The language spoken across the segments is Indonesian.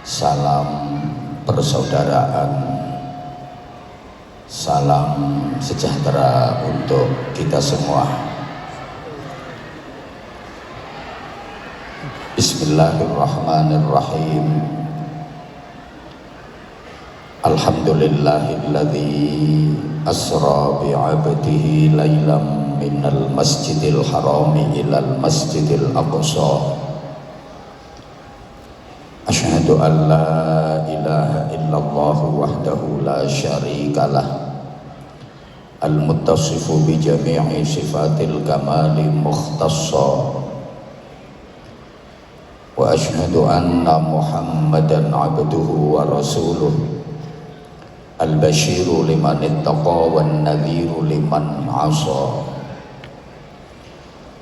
Salam persaudaraan, salam sejahtera untuk kita semua. Bismillahirrahmanirrahim. Alhamdulillahilladzi asra bi'abdihi laylam minal masjidil harami ilal masjidil aqsa. Asyhadu an la ilaha illallah wahdahu la syarikalah al-muttasifu bi jami'i sifatil kamali mukhtassa. Wa asyhadu anna Muhammadan abduhu wa rasuluh al-basyiru liman ittaqa wan nadhiru liman 'asa.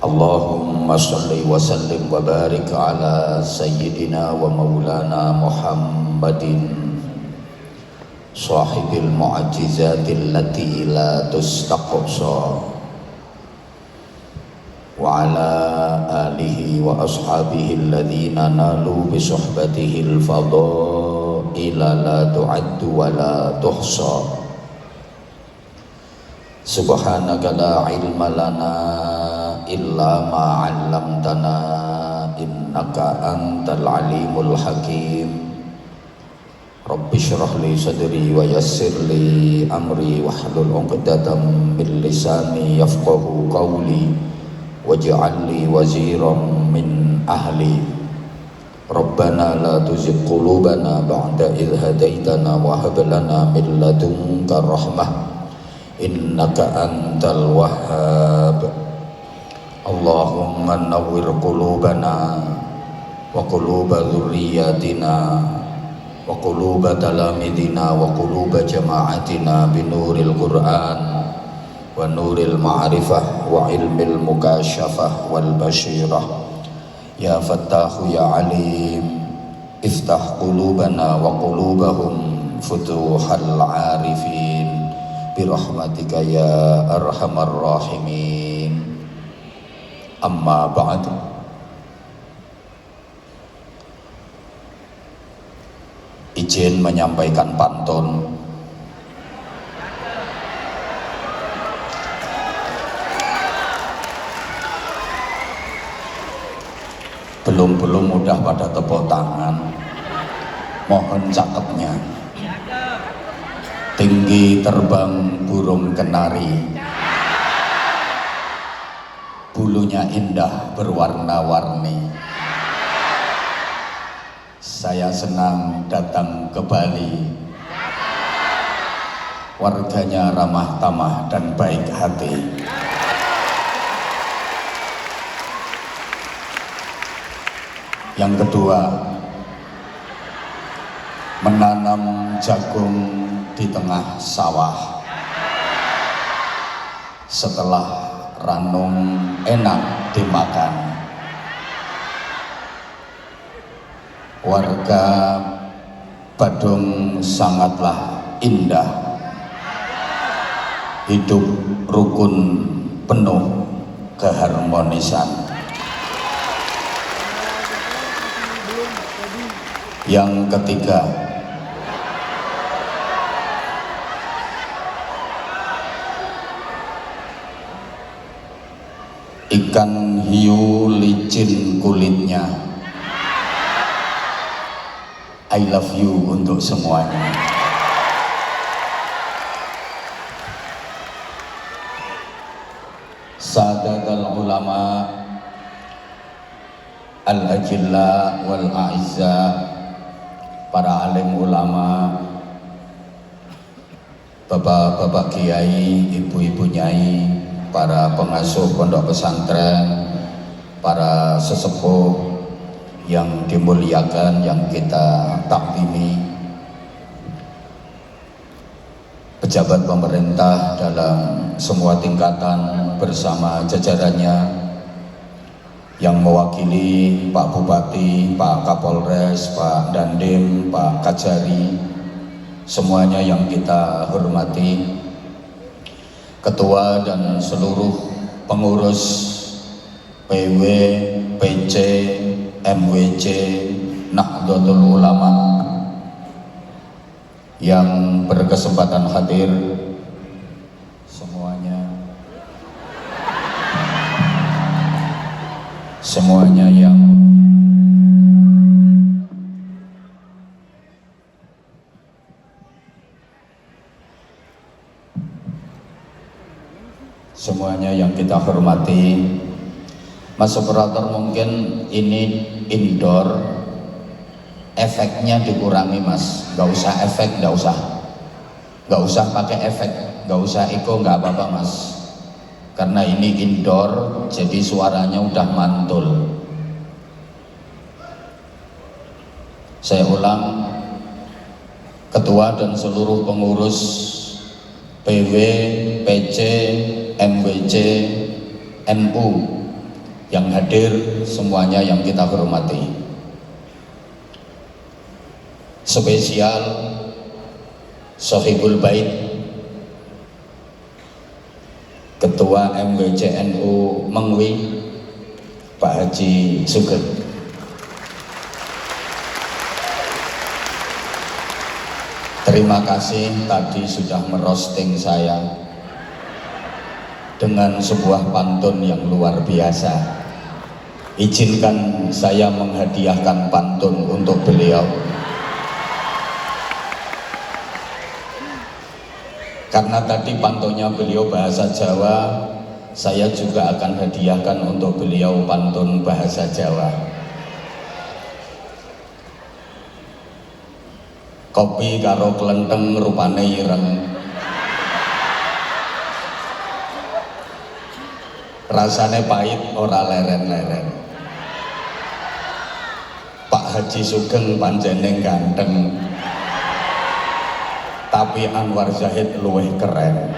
Allahumma salli wa sallim wa barik ala sayyidina wa maulana Muhammadin sahibil mu'ajizatil lati la tustaqsa wa ala alihi wa ashabihi alladhina nalu bi suhbatihil fadaila la tu'addu wa la tuhsa. Subhanaka la ilma lana illa ma 'allamtana innaka antal alimul hakim. Rabbi shrah li sadri wa yassir li amri wahlul 'uqdatam min lisani yafqahu qawli waj'al li waziran min ahli. Rabbana la tuzigh qulubana ba'da idh hadaitana wa hab lana min ladunka rahmah innaka antal wahhab. Allahumma nawwir qulubana wa quluba dhurriyyatina wa quluba talamidina wa quluba jama'atina binuril Qur'an wa nuril ma'rifah wa ilmil mukashafah wal basyirah. Ya Fattahu ya Alim, iftah qulubana wa qulubahum futuhal arifin birahmatika ya arhamar rahimin. Amma ba'd. Izin menyampaikan pantun. Belum udah pada tepuk tangan. Mohon cakepnya. Tinggi terbang burung kenari, bulunya indah berwarna-warni. Saya senang datang ke Bali. Warganya ramah tamah dan baik hati. Yang kedua, menanam jagung di tengah sawah. Setelah ranum enak dimakan. Warga Badung sangatlah indah. Hidup rukun penuh keharmonisan. Yang ketiga, ikan hiu licin kulitnya. I love you untuk semuanya. Sadatul ulama al-ajilla wal a'izza, para alim ulama, bapak-bapak kiai, ibu-ibu nyai, para pengasuh pondok pesantren, para sesepuh yang dimuliakan, yang kita takwimi, pejabat pemerintah dalam semua tingkatan bersama jajarannya, yang mewakili Pak Bupati, Pak Kapolres, Pak Dandim, Pak Kajari, semuanya yang kita hormati, ketua dan seluruh pengurus PW, PC, MWC, Nahdlatul Ulama, yang berkesempatan hadir semuanya yang kita hormati. Mas operator, mungkin ini indoor, efeknya dikurangi mas, nggak usah efek, nggak usah pakai efek, nggak usah eco, nggak apa-apa mas, karena ini indoor jadi suaranya udah mantul. Saya ulang, ketua dan seluruh pengurus PW, PC, MWC, NU yang hadir, semuanya yang kita hormati. Spesial Sohibul Bait, Ketua MWC NU Mengwi, Pak Haji Sugeng. Terima kasih tadi sudah merosting saya dengan sebuah pantun yang luar biasa. Izinkan saya menghadiahkan pantun untuk beliau. Karena tadi pantunnya beliau bahasa Jawa, saya juga akan hadiahkan untuk beliau pantun bahasa Jawa. Kopi karo klenteng rupane ireng, rasane pahit ora leren-leren. Pak Haji Sugeng panjeneng ganteng, tapi Anwar Zahid luwih keren.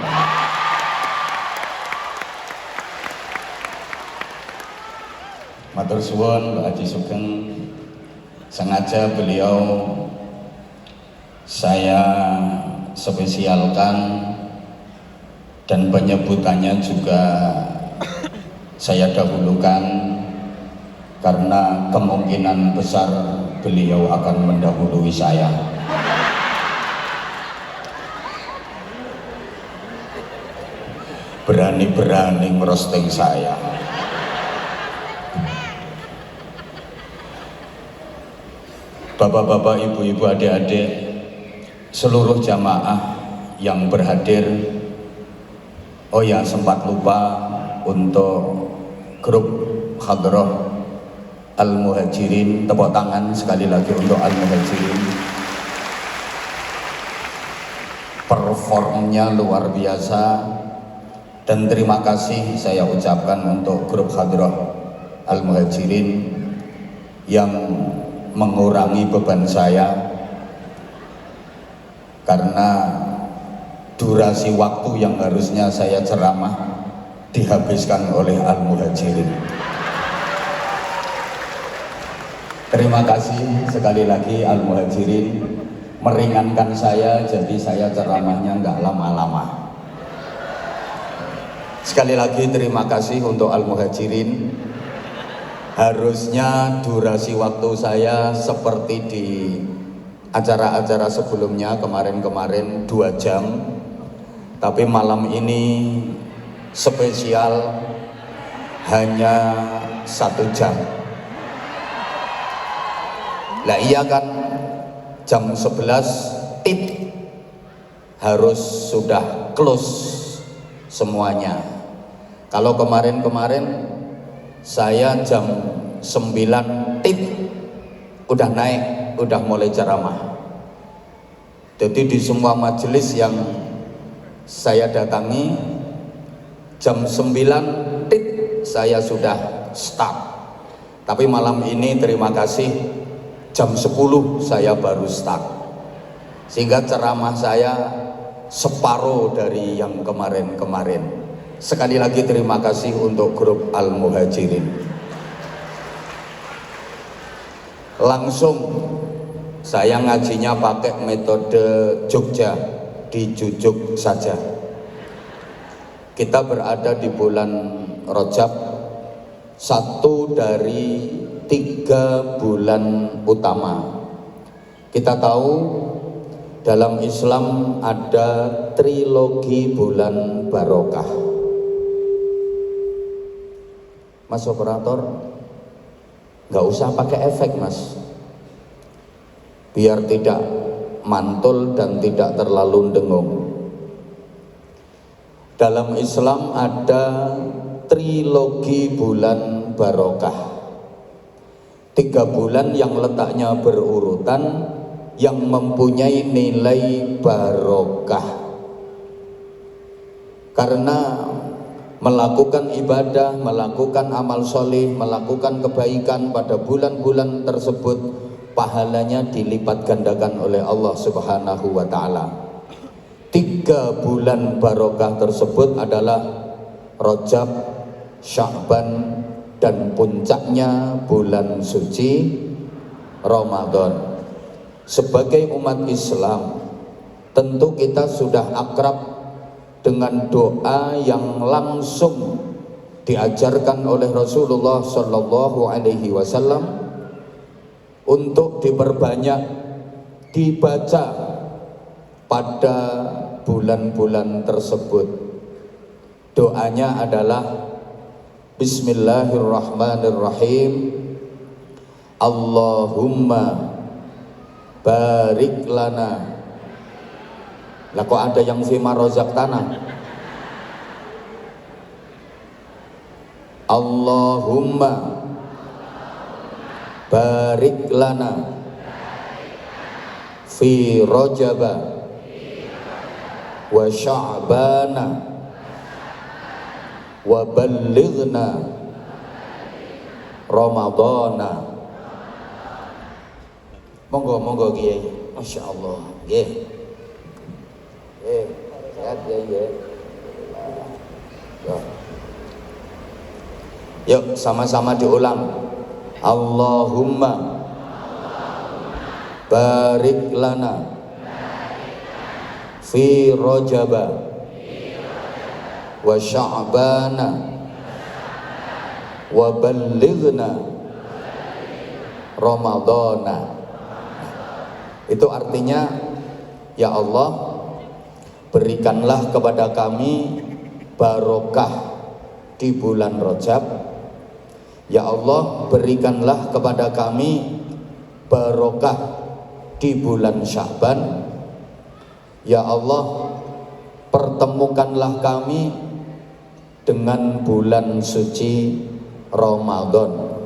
Matur suwun Pak Haji Sugeng, sengaja beliau saya spesialkan dan penyebutannya juga saya dahulukan karena kemungkinan besar beliau akan mendahului saya. Berani-berani merosting saya. Bapak-bapak, ibu-ibu, adik-adik, seluruh jamaah yang berhadir. Oh ya, sempat lupa untuk grup Hadrah Al-Muhajirin, tepuk tangan sekali lagi untuk Al-Muhajirin. Performnya luar biasa, dan terima kasih saya ucapkan untuk grup Hadrah Al-Muhajirin yang mengurangi beban saya, karena durasi waktu yang harusnya saya ceramah dihabiskan oleh Al-Muhajirin. Terima kasih sekali lagi Al-Muhajirin meringankan saya, jadi saya ceramahnya nggak lama-lama. Sekali lagi terima kasih untuk Al-Muhajirin. Harusnya durasi waktu saya seperti di acara-acara sebelumnya kemarin-kemarin 2 jam, tapi malam ini spesial hanya 1 jam. Lah iya kan, jam 11 tit harus sudah close semuanya. Kalau kemarin-kemarin saya jam 9 tit udah naik, udah mulai ceramah. Jadi di semua majelis yang saya datangi jam 9 tit saya sudah start. Tapi malam ini terima kasih jam 10 saya baru start, sehingga ceramah saya separuh dari yang kemarin-kemarin. Sekali lagi terima kasih untuk grup Al-Muhajirin. Langsung saya ngajinya pakai metode Jogja, dijujuk saja. Kita berada di bulan Rajab, 1 dari 3 bulan utama. Kita tahu Dalam Islam ada trilogi bulan barokah. Mas operator, nggak usah pakai efek mas, biar tidak mantul dan tidak terlalu dengung. Dalam Islam ada trilogi bulan barokah. 3 bulan yang letaknya berurutan, yang mempunyai nilai barokah. Karena melakukan ibadah, melakukan amal soleh, melakukan kebaikan pada bulan-bulan tersebut, pahalanya dilipat gandakan oleh Allah Subhanahu wa ta'ala. 3 bulan barokah tersebut adalah Rajab, Sya'ban, dan puncaknya bulan suci Ramadan. Sebagai umat Islam, tentu kita sudah akrab dengan doa yang langsung diajarkan oleh Rasulullah Shallallahu Alaihi Wasallam untuk diperbanyak dibaca pada bulan-bulan tersebut. Doanya adalah Bismillahirrahmanirrahim. Allahumma barik lana. Lah kok ada yang fima rozak tanah? Allahumma barik lana fi rojaba wa sya'bana wa ballighna Ramadana. Monggo Kiai, Masya Allah. Sehat ya. Yuk sama-sama diulang. Allahumma barik lana fi rojaba wa sya'bana wa ballighna Ramadana. Itu artinya, ya Allah, berikanlah kepada kami barokah di bulan Rajab. Ya Allah, berikanlah kepada kami barokah di bulan Sya'ban. Ya Allah, pertemukanlah kami dengan bulan suci Ramadan.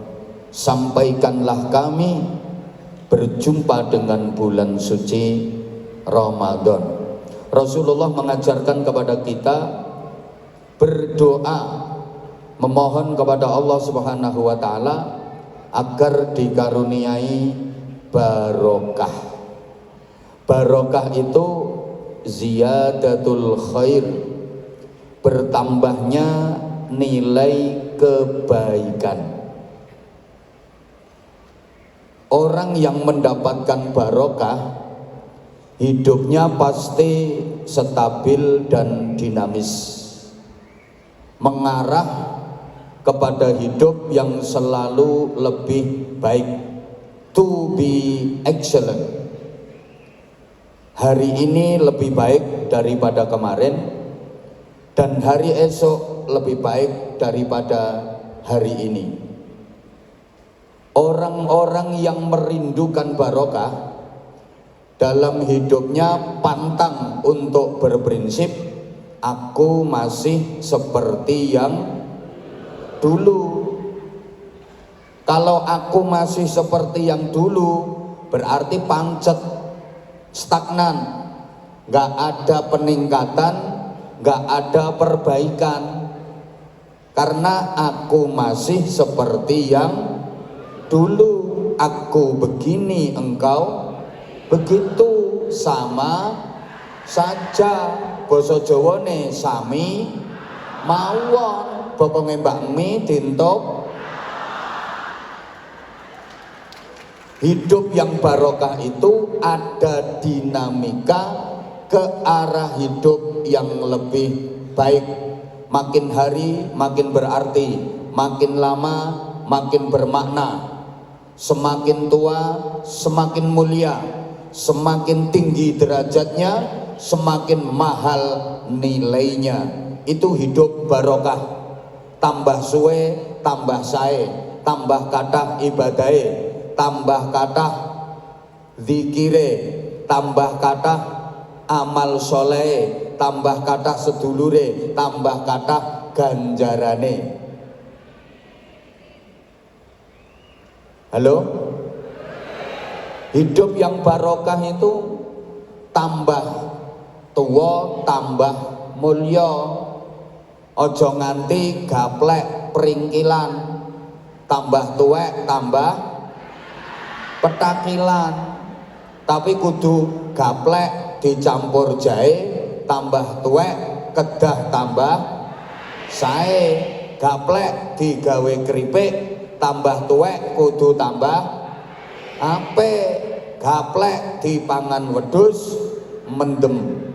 Sampaikanlah kami berjumpa dengan bulan suci Ramadan. Rasulullah mengajarkan kepada kita berdoa, memohon kepada Allah Subhanahu wa ta'ala agar dikaruniai barokah. Barokah itu ziyadatul khair, bertambahnya nilai kebaikan. Orang yang mendapatkan barokah, hidupnya pasti stabil dan dinamis, mengarah kepada hidup yang selalu lebih baik, to be excellent. Hari ini lebih baik daripada kemarin, dan hari esok lebih baik daripada hari ini. Orang-orang yang merindukan barokah dalam hidupnya pantang untuk berprinsip aku masih seperti yang dulu. Kalau aku masih seperti yang dulu, berarti pancet, stagnan, gak ada peningkatan, gak ada perbaikan. Karena aku masih seperti yang dulu. Aku begini, engkau begitu, sama saja. Basa Jawane sami mawon, pokoke mbak mi dintok. Hidup yang barokah itu ada dinamika ke arah hidup yang lebih baik. Makin hari makin berarti, makin lama makin bermakna. Semakin tua semakin mulia, semakin tinggi derajatnya, semakin mahal nilainya. Itu hidup barokah. Tambah suwe, tambah sae, tambah kathah ibadahe, tambah kathah zikire, tambah kathah amal soleh, tambah kathah sedulure, tambah kathah ganjarane. Halo? Hidup yang barokah itu tambah tua, tambah mulya. Ojo nganti gaplek peringkilan, tambah tuwek tambah petakilan. Tapi kudu gaplek dicampur jahe, tambah tuwek kedah tambah sae. Gaplek digawe keripik, tambah tuwek kudu tambah apik. Gaplek dipangan wedhus mendem.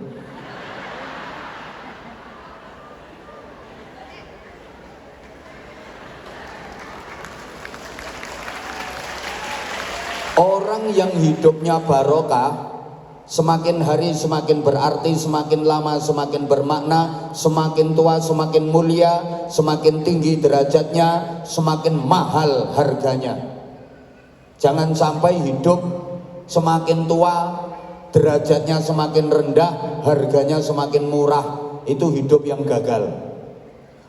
Orang yang hidupnya barokah, semakin hari semakin berarti, semakin lama semakin bermakna, semakin tua semakin mulia, semakin tinggi derajatnya, semakin mahal harganya. Jangan sampai hidup semakin tua, derajatnya semakin rendah, harganya semakin murah. Itu hidup yang gagal.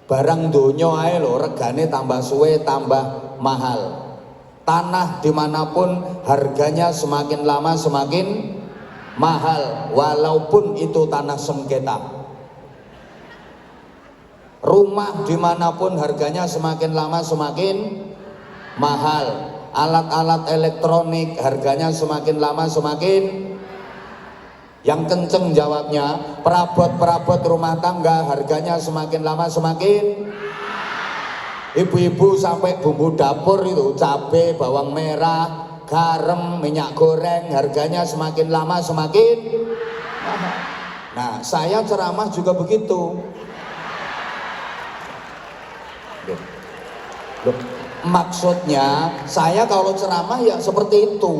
Barang donya ae lho, regane tambah suwe tambah mahal. Tanah dimanapun harganya semakin lama semakin mahal, walaupun itu tanah sengketa. Rumah dimanapun harganya semakin lama semakin mahal. Alat-alat elektronik harganya semakin lama semakin. Yang kenceng jawabnya, perabot-perabot rumah tangga harganya semakin lama semakin. Ibu-ibu sampai bumbu dapur itu, cabai, bawang merah, garam, minyak goreng, harganya semakin lama semakin mahal. Nah, saya ceramah juga begitu. Loh, maksudnya saya kalau ceramah ya seperti itu.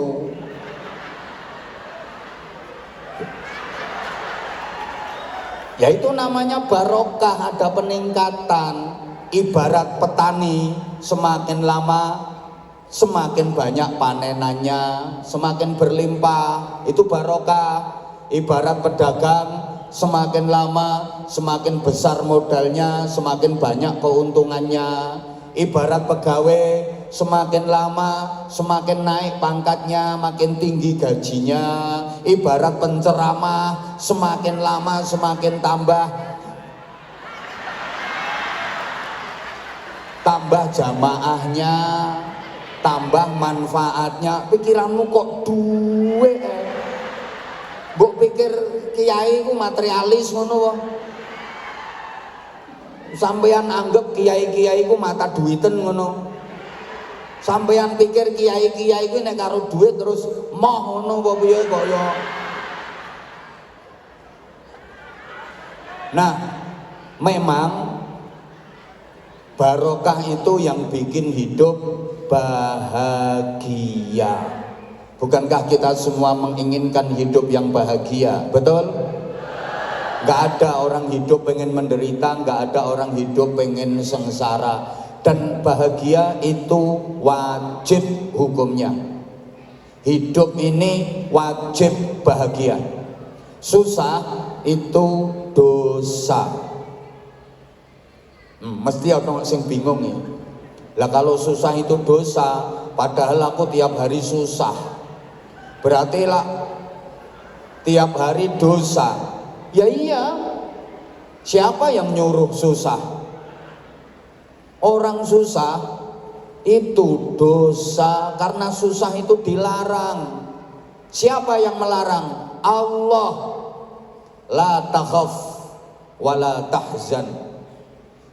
Ya itu namanya barokah, ada peningkatan. Ibarat petani, semakin lama semakin banyak panenannya, semakin berlimpah, itu barokah. Ibarat pedagang, semakin lama semakin besar modalnya, semakin banyak keuntungannya. Ibarat pegawai, semakin lama semakin naik pangkatnya, makin tinggi gajinya. Ibarat penceramah, semakin lama semakin tambah jamaahnya, tambah manfaatnya. Pikiranmu kok duwe mbok pikir kiai ku materialis ngono wae. Sampeyan anggap kiai-kiai ku mata duiten ngono. Sampeyan pikir kiai-kiai ku nek karo duit terus moh ngono apa piye kok ya. Nah, memang barokah itu yang bikin hidup bahagia. Bukankah kita semua menginginkan hidup yang bahagia? Betul? Gak ada orang hidup pengen menderita, gak ada orang hidup pengen sengsara. Dan bahagia itu wajib hukumnya. Hidup ini wajib bahagia. Susah itu dosa. Mesti orang sing bingung nih. Lah kalau susah itu dosa, padahal aku tiap hari susah. Berarti lah tiap hari dosa. Ya iya. Siapa yang nyuruh susah? Orang susah itu dosa karena susah itu dilarang. Siapa yang melarang? Allah. La takhaf wa la tahzan.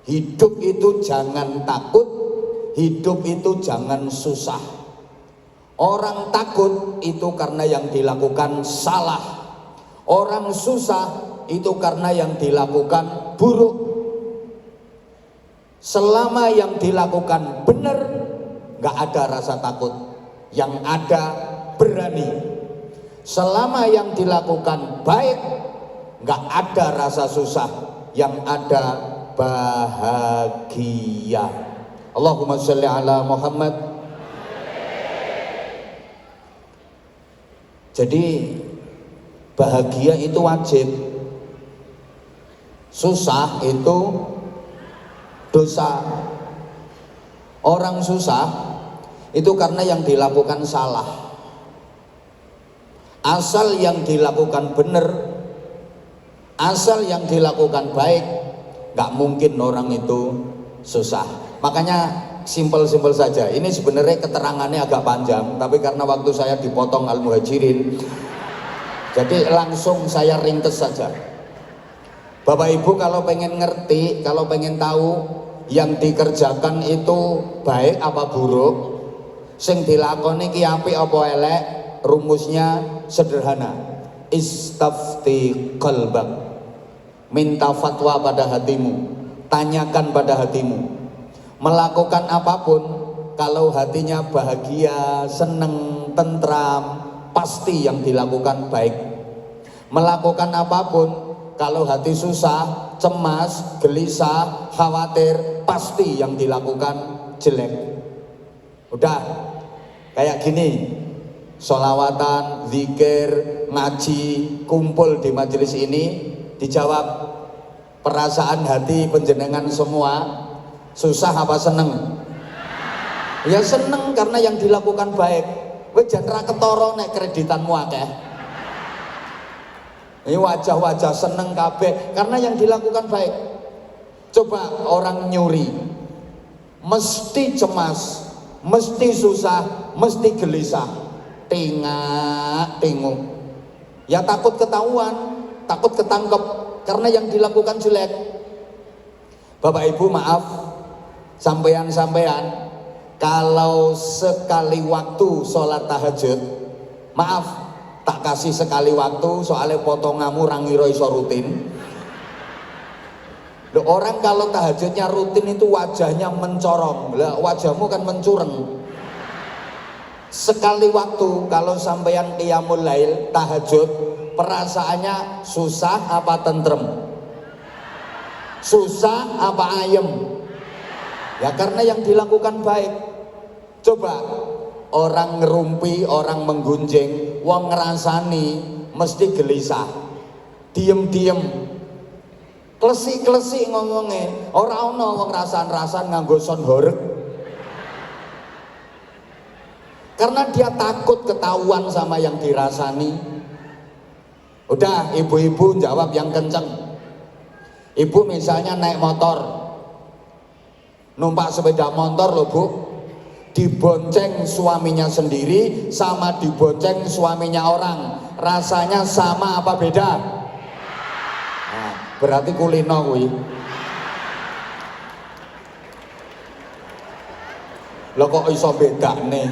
Hidup itu jangan takut, hidup itu jangan susah. Orang takut itu karena yang dilakukan salah. Orang susah itu karena yang dilakukan buruk. Selama yang dilakukan benar, gak ada rasa takut. Yang ada berani. Selama yang dilakukan baik, nggak ada rasa susah, yang ada bahagia. Allahumma sholli ala Muhammad. Jadi bahagia itu wajib, susah itu dosa. Orang susah itu karena yang dilakukan salah. Asal yang dilakukan benar, asal yang dilakukan baik, gak mungkin orang itu susah. Makanya simpel-simpel saja. Ini sebenarnya keterangannya agak panjang, tapi karena waktu saya dipotong Al-Muhajirin, jadi langsung saya ringkes saja. Bapak Ibu kalau pengen ngerti, kalau pengen tahu yang dikerjakan itu baik apa buruk, sing dilakoni ki apik apa elek, rumusnya sederhana. Istafti qalbak, minta fatwa pada hatimu, tanyakan pada hatimu. Melakukan apapun, kalau hatinya bahagia, seneng, tentram, pasti yang dilakukan baik. Melakukan apapun, kalau hati susah, cemas, gelisah, khawatir, pasti yang dilakukan jelek. Udah kayak gini, sholawatan, zikir, ngaji, kumpul di majelis ini, dijawab perasaan hati penjenengan semua, susah apa seneng? Ya seneng, karena yang dilakukan baik. Kowe jan ra ketara nek kreditanmu akeh. Ini wajah-wajah seneng kabeh karena yang dilakukan baik. Coba orang nyuri, mesti cemas, mesti susah, mesti gelisah, tengok, ya takut ketahuan, takut ketangkep karena yang dilakukan jelek. Bapak Ibu maaf, sampean kalau sekali waktu sholat tahajud, maaf tak kasih sekali waktu, soalnya potonganmu rangira iso rutin. Loh, orang kalau tahajudnya rutin itu wajahnya mencorong, lah wajahmu kan mencureng. Sekali waktu kalau sampeyan qiyamul lail tahajud, perasaannya susah apa tentrem? Susah apa ayem? Ya karena yang dilakukan baik. Coba orang ngerumpi, orang menggunjing, wong ngerasani mesti gelisah, diem-diem, klesik-klesik ngomongnya, ora ono wong rasan-rasan nganggo son horeg. Karena dia takut ketahuan sama yang dirasani. Udah, ibu-ibu jawab yang kenceng. Ibu misalnya naik motor, numpak sepeda motor loh Bu, dibonceng suaminya sendiri sama dibonceng suaminya orang, rasanya sama apa beda? Nah, berarti kulino kuwi. Lo kok iso beda nih?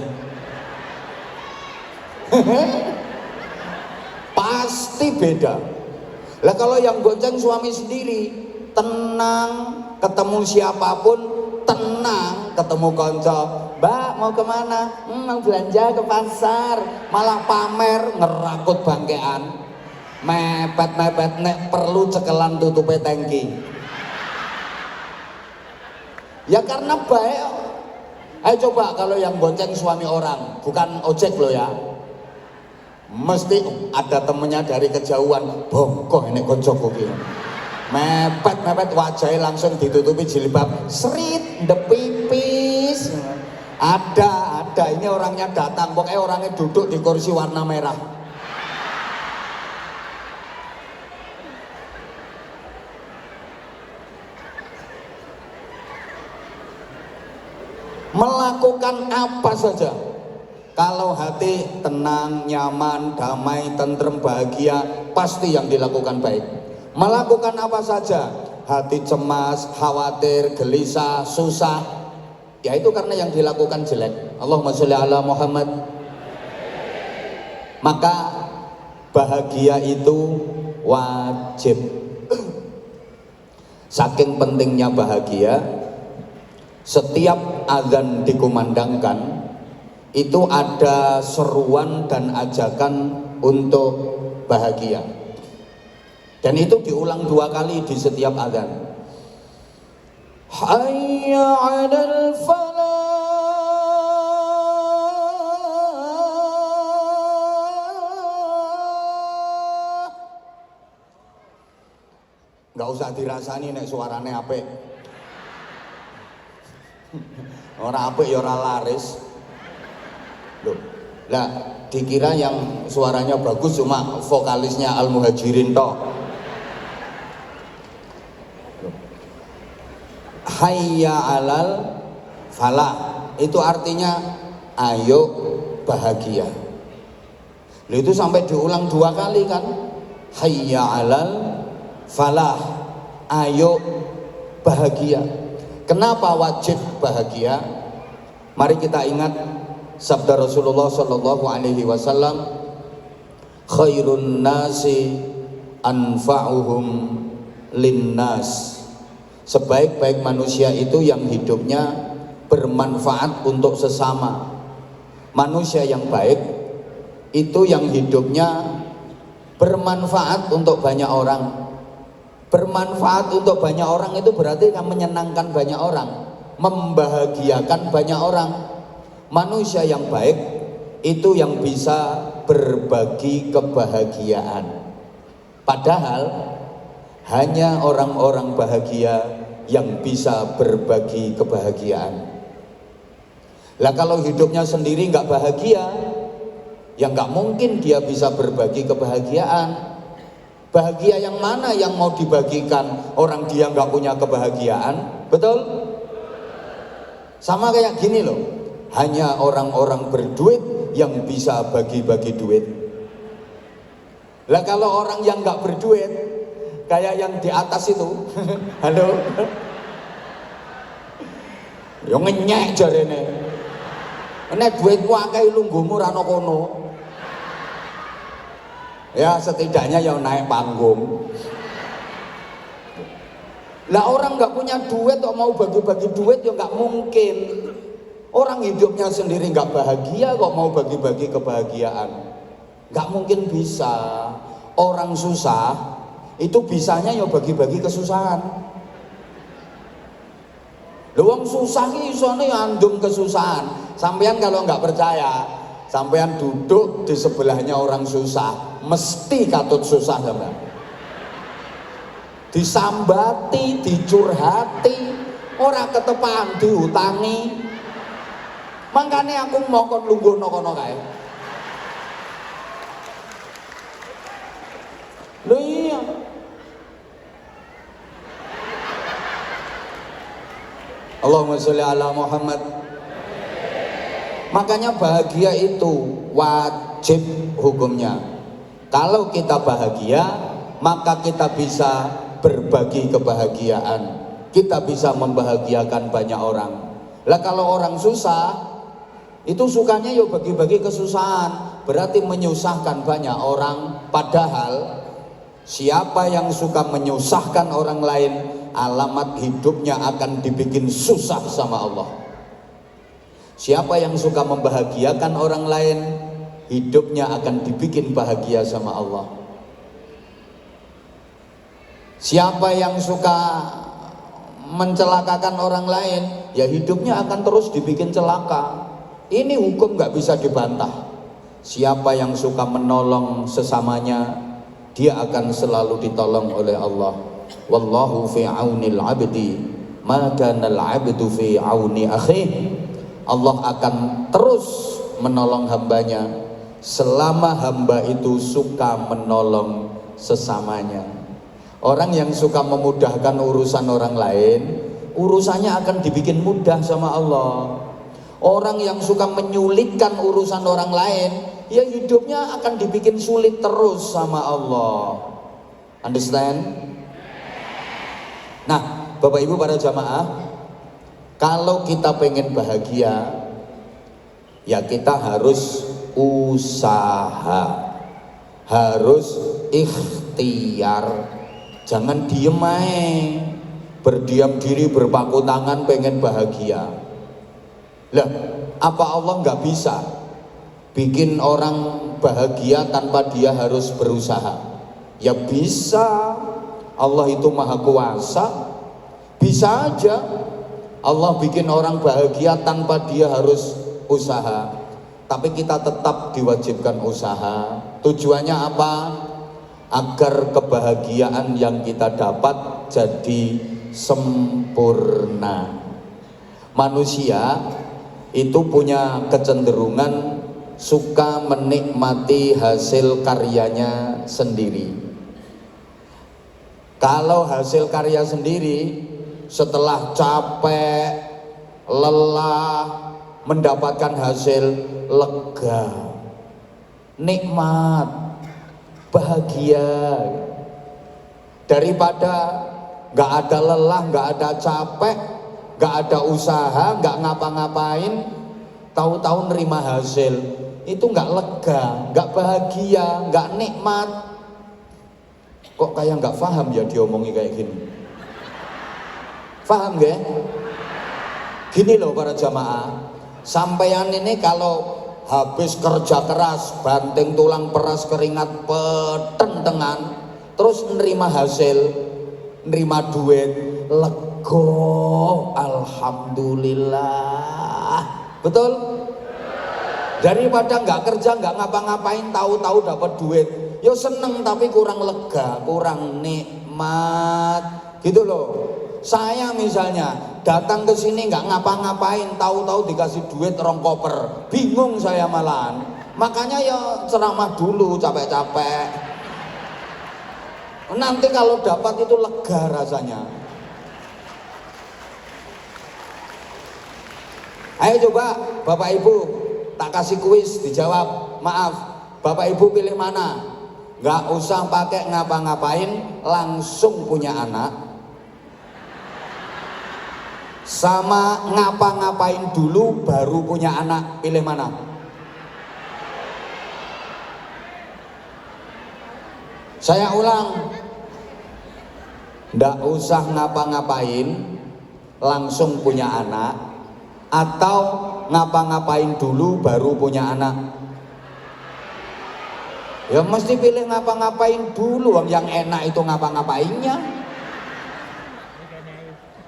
Pasti beda. Lah kalau yang bonceng suami sendiri, tenang, ketemu siapapun tenang, ketemu konco, Mbak mau kemana? Mau belanja ke pasar, malah pamer, ngerakut bangkean, mepet-mepet, nek perlu cekelan tutupe tangki. Ya karena baik. Ayo coba kalau yang bonceng suami orang, bukan ojek loh ya, mesti ada temennya dari kejauhan, bongkoh ini koncoku gitu, mepet wajahnya langsung ditutupi jilbab, serit, pipis. Ada ini orangnya datang, pokoknya orangnya duduk di kursi warna merah. Melakukan apa saja, kalau hati tenang, nyaman, damai, tentrem, bahagia, pasti yang dilakukan baik. Melakukan apa saja, hati cemas, khawatir, gelisah, susah, ya itu karena yang dilakukan jelek. Allahumma sholli ala Muhammad. Maka bahagia itu wajib. Saking pentingnya bahagia, setiap azan dikumandangkan itu ada seruan dan ajakan untuk bahagia. Dan itu diulang 2 kali di setiap azan. Hayya 'alal falah. Nggak usah dirasani nek suarane apik. Ora apik ya ora laris. Loh, lah dikira yang suaranya bagus cuma vokalisnya Al Muhajirin toh. Hayya 'alal falah itu artinya ayo bahagia. Loh, itu sampai diulang 2 kali kan? Hayya 'alal falah, ayo bahagia. Kenapa wajib bahagia? Mari kita ingat sabda Rasulullah sallallahu alaihi wasallam, khairun nasi anfa'uhum linnas. Sebaik-baik manusia itu yang hidupnya bermanfaat untuk sesama. Manusia yang baik itu yang hidupnya bermanfaat untuk banyak orang. Bermanfaat untuk banyak orang itu berarti kan menyenangkan banyak orang, membahagiakan banyak orang. Manusia yang baik itu yang bisa berbagi kebahagiaan. Padahal hanya orang-orang bahagia yang bisa berbagi kebahagiaan. Lah kalau hidupnya sendiri nggak bahagia, ya nggak mungkin dia bisa berbagi kebahagiaan. Bahagia yang mana yang mau dibagikan orang dia nggak punya kebahagiaan? Betul? Sama kayak gini loh, hanya orang-orang berduit yang bisa bagi-bagi duit. Lah kalau orang yang nggak berduit, kayak yang di atas itu, halo, yang ngenyek jarene, nek duitmu akeh lungguhmu ra ono kono. Ya setidaknya yang naik panggung. Lah orang nggak punya duit kok mau bagi-bagi duit ya nggak mungkin. Orang hidupnya sendiri nggak bahagia kok mau bagi-bagi kebahagiaan, nggak mungkin bisa. Orang susah itu bisanya ya bagi-bagi kesusahan. Wong susah ki isone andung kesusahan. Sampean kalau nggak percaya, sampean duduk di sebelahnya orang susah, mesti katut susah sampean. Disambati, dicurhati, ora ketepan diutangi. Mangkane aku mongkon lungguhno kono kae. Lho iya. Allahumma sholli ala Muhammad. Makanya bahagia itu wajib hukumnya. Kalau kita bahagia, maka kita bisa berbagi kebahagiaan. Kita bisa membahagiakan banyak orang. Lah kalau orang susah, itu sukanya ya bagi-bagi kesusahan, berarti menyusahkan banyak orang. Padahal siapa yang suka menyusahkan orang lain, alamat hidupnya akan dibikin susah sama Allah. Siapa yang suka membahagiakan orang lain, hidupnya akan dibikin bahagia sama Allah. Siapa yang suka mencelakakan orang lain, ya hidupnya akan terus dibikin celaka. Ini hukum nggak bisa dibantah. Siapa yang suka menolong sesamanya, dia akan selalu ditolong oleh Allah. Wallahu fi aunil abdi, ma kana al-abdu fi auni akhih. Allah akan terus menolong hambanya selama hamba itu suka menolong sesamanya. Orang yang suka memudahkan urusan orang lain, urusannya akan dibikin mudah sama Allah. Orang yang suka menyulitkan urusan orang lain, ya hidupnya akan dibikin sulit terus sama Allah. Understand? Nah, Bapak Ibu para jamaah, kalau kita pengen bahagia, ya kita harus usaha, harus ikhtiar. Jangan diem aja, berdiam diri berpangku tangan pengen bahagia. Lah, apa Allah nggak bisa bikin orang bahagia tanpa dia harus berusaha? Ya bisa. Allah itu maha kuasa. Bisa aja Allah bikin orang bahagia tanpa dia harus usaha. Tapi kita tetap diwajibkan usaha. Tujuannya apa? Agar kebahagiaan yang kita dapat jadi sempurna. Manusia itu punya kecenderungan suka menikmati hasil karyanya sendiri. Kalau hasil karya sendiri setelah capek, lelah, mendapatkan hasil, lega, nikmat, bahagia. Daripada gak ada lelah, gak ada capek, gak ada usaha, gak ngapa-ngapain, tahu-tahu nerima hasil, itu gak lega, gak bahagia, gak nikmat. Kok kayak gak paham ya diomongi kayak gini? Paham gak? Gini loh para jamaah, sampeyan ini kalau habis kerja keras, banting tulang peras, keringat petentengan, terus nerima hasil, nerima duit, lego, alhamdulillah. Betul? Daripada nggak kerja, nggak ngapa-ngapain, tahu-tahu dapat duit, ya seneng tapi kurang lega, kurang nikmat, gitu loh. Saya misalnya datang ke sini nggak ngapa-ngapain, tahu-tahu dikasih duit rong koper, bingung saya malahan. Makanya ya ceramah dulu capek-capek. Nanti kalau dapat itu lega rasanya. Ayo coba Bapak Ibu tak kasih kuis, dijawab. Maaf, Bapak Ibu pilih mana? Nggak usah pakai ngapa-ngapain, langsung punya anak. Sama ngapa-ngapain dulu baru punya anak, pilih mana? Saya ulang, nggak usah ngapa-ngapain langsung punya anak, atau ngapa-ngapain dulu baru punya anak. Ya mesti pilih ngapa-ngapain dulu, yang enak itu ngapa-ngapainnya.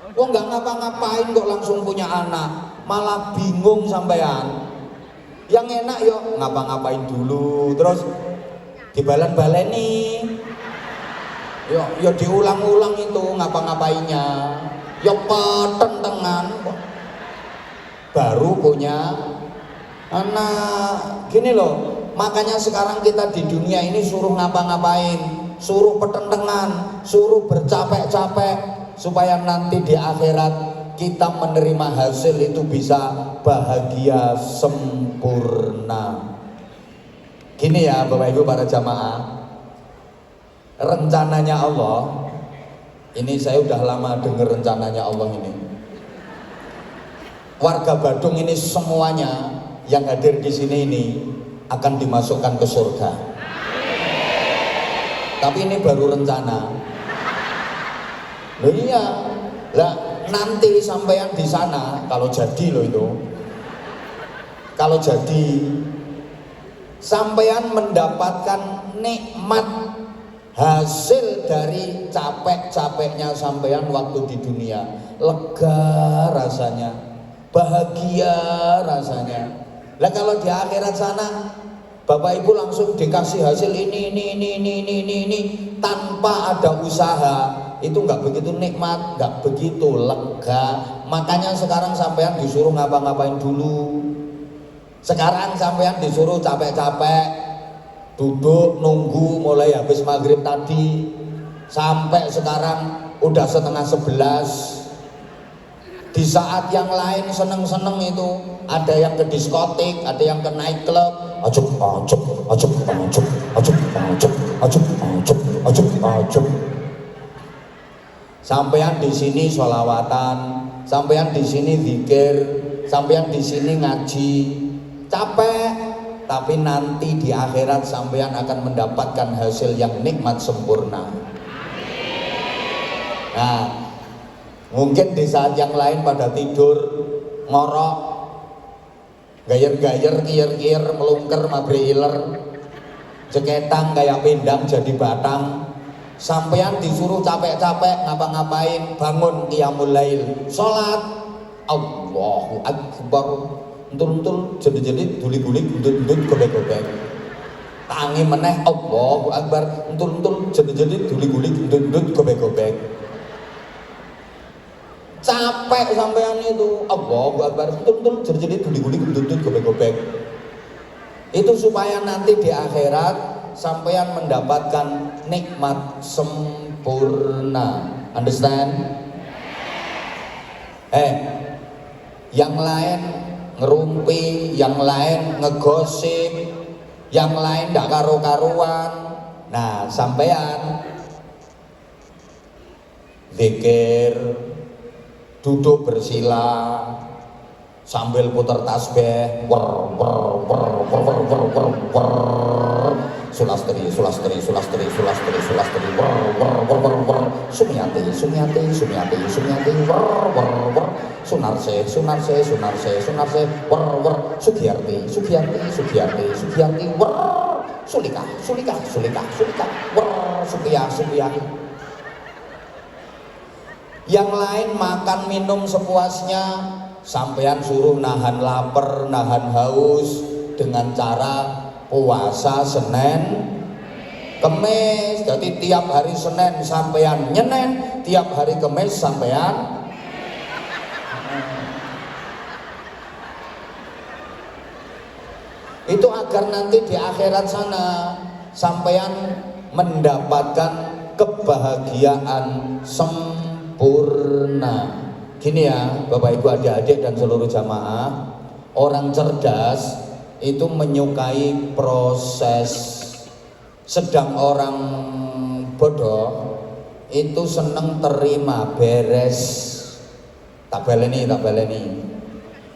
Kok nggak ngapa-ngapain kok langsung punya anak, malah bingung sampean. Yang enak yo ngapa-ngapain dulu, terus dibalen-baleni, yo diulang-ulang itu ngapa-ngapainnya, yo petentengan, baru punya anak. Gini loh, makanya sekarang kita di dunia ini suruh ngapa-ngapain, suruh petentengan, suruh bercapek-capek, supaya nanti di akhirat kita menerima hasil itu bisa bahagia sempurna. Gini ya Bapak Ibu para jamaah, rencananya Allah ini, saya udah lama dengar rencananya Allah ini. Warga Badung ini semuanya yang hadir di sini ini akan dimasukkan ke surga. Tapi ini baru rencana. Loh iya, lah nanti sampean di sana kalau jadi loh itu, kalau jadi sampean mendapatkan nikmat hasil dari capek-capeknya sampean waktu di dunia, lega rasanya, bahagia rasanya. Lah kalau di akhirat sana Bapak Ibu langsung dikasih hasil ini tanpa ada usaha, itu nggak begitu nikmat, nggak begitu lega. Makanya sekarang sampean disuruh ngapa-ngapain dulu. Sekarang sampean disuruh capek-capek, duduk nunggu mulai habis maghrib tadi sampai sekarang udah 10:30. Di saat yang lain seneng-seneng itu, ada yang ke diskotik, ada yang ke nightclub, sampean di sini sholawatan, sampean di sini zikir, sampean di sini ngaji, capek, tapi nanti di akhirat sampean akan mendapatkan hasil yang nikmat sempurna. Nah, mungkin di saat yang lain pada tidur, ngorok, gayer-gayer, kiyer-kiyer, melungker, mabri iler, Ceketang kayak pindang jadi batang. Sampean disuruh capek-capek ngapa-ngapain, bangun qiyamul lail, salat, Allahu Akbar, entul-entul jadi duli-duli gendut-gendut gobek-gobek. Tangi meneh Allahu Akbar, entul-entul jadi duli-duli gendut-gendut gobek-gobek. Capek sampean itu, Allahu Akbar, entul-entul jadi duli-duli gendut-gendut gobek-gobek. Itu supaya nanti di akhirat sampean mendapatkan nikmat sempurna. Understand? Yang lain ngerumpi, yang lain ngegosip, yang lain ndak karu-karuan. Nah, sampean zikir, duduk bersila, sambil putar tasbih, sulastri, sumyati, sunarse, sugiyarti, sulika, sukiyah. Yang lain makan minum sepuasnya, sampean suruh nahan lapar, nahan haus dengan cara puasa Senin Kemis. Jadi tiap hari Senin sampean nyenen, tiap hari Kemis sampean itu agar nanti di akhirat sana sampean mendapatkan kebahagiaan sempurna. Gini ya Bapak Ibu adik-adik dan seluruh jamaah, orang cerdas itu menyukai proses, sedang orang bodoh itu seneng terima beres. Tak baleni.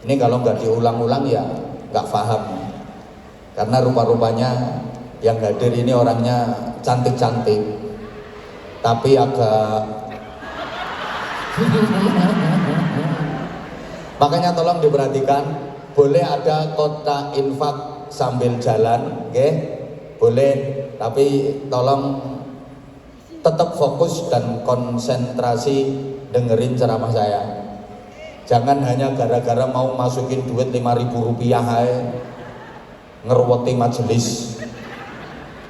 Ini kalau nggak diulang-ulang ya nggak paham. Karena rupa-rupanya yang hadir ini orangnya cantik-cantik, tapi agak makanya tolong diperhatikan. Boleh ada kotak infak sambil jalan, oke? Boleh, tapi tolong tetap fokus dan konsentrasi dengerin ceramah saya. Jangan hanya gara-gara mau masukin duit 5.000 rupiah ngerweti majelis.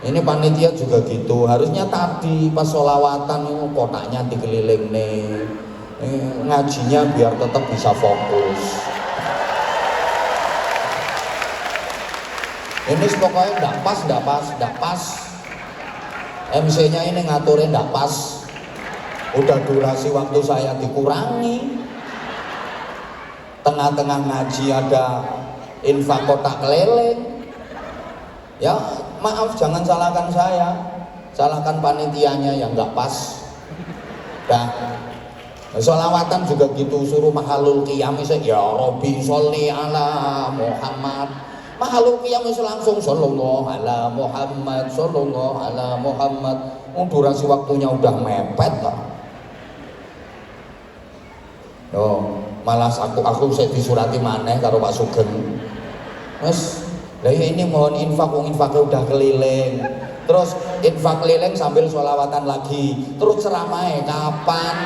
Ini panitia juga gitu, harusnya tadi pas sholawatan kotaknya dikeliling nih, ngajinya biar tetap bisa fokus. Ini pokoknya nggak pas. MC-nya ini ngaturin nggak pas. Udah durasi waktu saya dikurangi. Tengah-tengah ngaji ada infak kotak keliling. Ya maaf, jangan salahkan saya, salahkan panitianya yang nggak pas. Dah. Sholawatan juga gitu, suruh mahalul qiyam ya Rabbi sholli ala Muhammad. Mahalul qiyam langsung sallallahu ala Muhammad, sallallahu ala Muhammad. Durasi waktunya udah mepet lah. Malah aku saya disurati maneh karo Pak Sugeng. Mas, lah ini mohon infak, infaknya udah keliling. Terus infak keliling sambil sholawatan lagi. Terus ceramah kapan?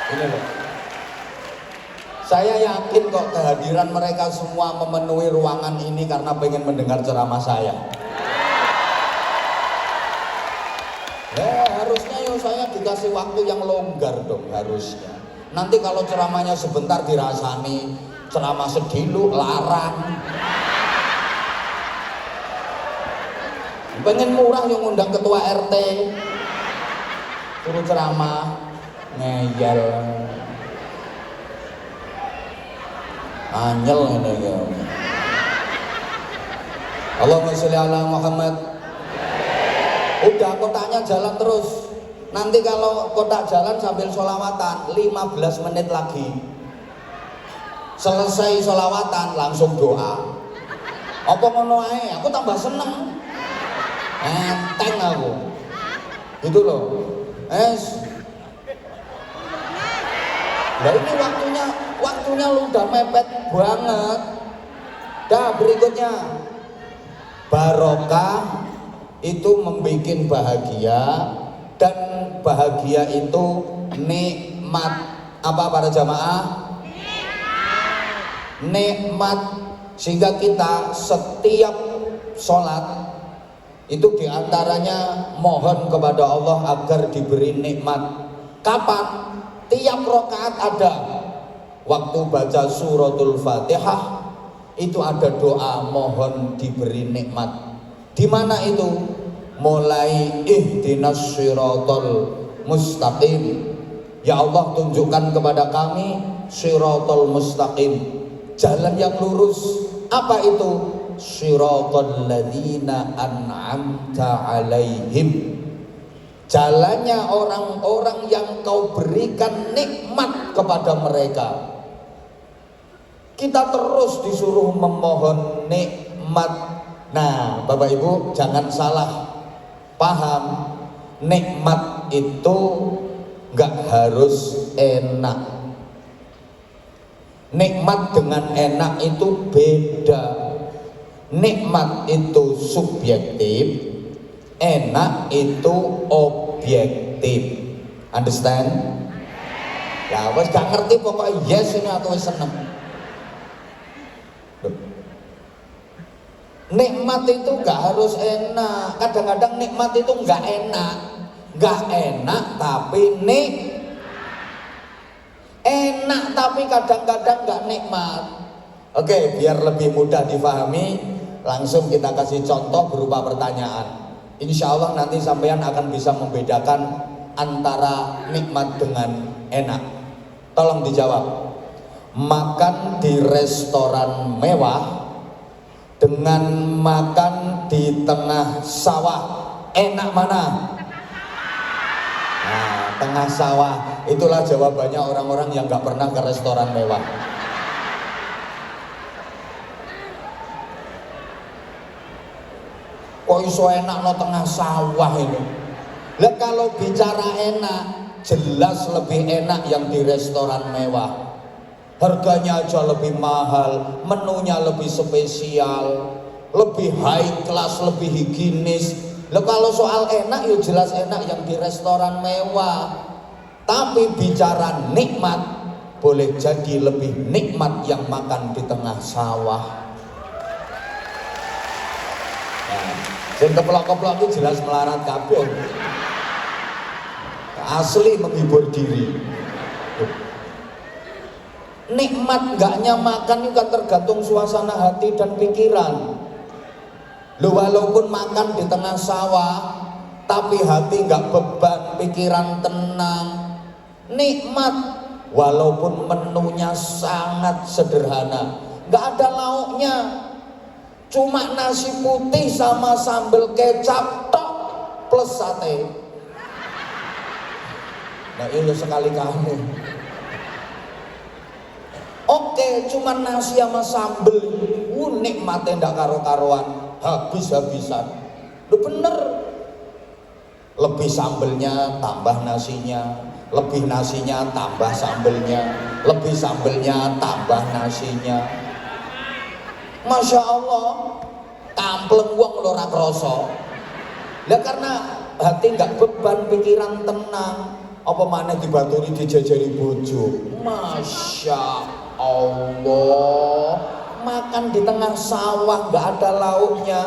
Ini loh. Saya yakin kok kehadiran mereka semua memenuhi ruangan ini karena pengen mendengar ceramah saya. Harusnya saya dikasih waktu yang longgar dong, harusnya. Nanti kalau ceramahnya sebentar dirasani ceramah sedilu, larang. Pengen murah yang undang ketua RT suruh ceramah ngeyel, anyel ini ya. Allahumma sholli ala Muhammad. Udah kotaknya jalan terus. Nanti kalau kotak jalan sambil sholawatan 15 menit lagi. Selesai sholawatan langsung doa. Apa ngono ae, aku tambah seneng. Enteng aku. Gitu loh. Nah ini waktunya waktunya lu udah mepet banget. Dah, berikutnya barokah itu membuat bahagia, dan bahagia itu nikmat. Apa para jamaah? Nikmat. Sehingga kita setiap sholat itu diantaranya mohon kepada Allah agar diberi nikmat. Kapan? Tiap rakaat ada. Waktu baca suratul Fatihah itu ada doa mohon diberi nikmat. Di mana itu? Mulai ihdinas siratal mustaqim. Ya Allah, tunjukkan kepada kami siratal mustaqim, jalan yang lurus. Apa itu? Siratal ladzina an'amta alaihim, jalannya orang-orang yang kau berikan nikmat kepada mereka. Kita terus disuruh memohon nikmat. Nah, Bapak Ibu jangan salah paham, nikmat itu nggak harus enak. Nikmat dengan enak itu beda. Nikmat itu subjektif, enak itu objektif. Understand? Ya, wes gak ngerti pokoknya yes ini atau seneng. Nikmat itu gak harus enak. Kadang-kadang nikmat itu gak enak. Gak enak tapi enak tapi kadang-kadang gak nikmat. Oke, biar lebih mudah difahami, langsung kita kasih contoh berupa pertanyaan. Insya Allah nanti sampean akan bisa membedakan antara nikmat dengan enak. Tolong dijawab. Makan di restoran mewah dengan makan di tengah sawah, enak mana? Nah, tengah sawah. Itulah jawabannya orang-orang yang gak pernah ke restoran mewah. Kok iso enak no tengah sawah ini? Lah kalau bicara enak, jelas lebih enak yang di restoran mewah. Harganya aja lebih mahal, menunya lebih spesial, lebih high class, lebih higienis. Lah kalau soal enak, ya jelas enak yang di restoran mewah. Tapi bicara nikmat, boleh jadi lebih nikmat yang makan di tengah sawah. Yang keplok-keplok itu jelas melarat kabeh. Asli menghibur diri. Nikmat gaknya makan itu kan tergantung suasana hati dan pikiran. Lu walaupun makan di tengah sawah, tapi hati nggak beban, pikiran tenang, nikmat. Walaupun menunya sangat sederhana, nggak ada lauknya, cuma nasi putih sama sambal kecap tok plus sate. Nah ini sekali-kali. Oke, cuma nasi sama sambal, nikmatnya ndak karo-karuan, habis-habisan. Lu bener. Lebih sambelnya tambah nasinya, lebih nasinya tambah sambelnya, lebih sambelnya tambah nasinya. Masya Allah, kampleng wong ora krasa. Lah karena hati nggak beban, pikiran tenang, apa mana dibaturi dijajari bojo. Masya Allah, makan di tengah sawah nggak ada lauknya,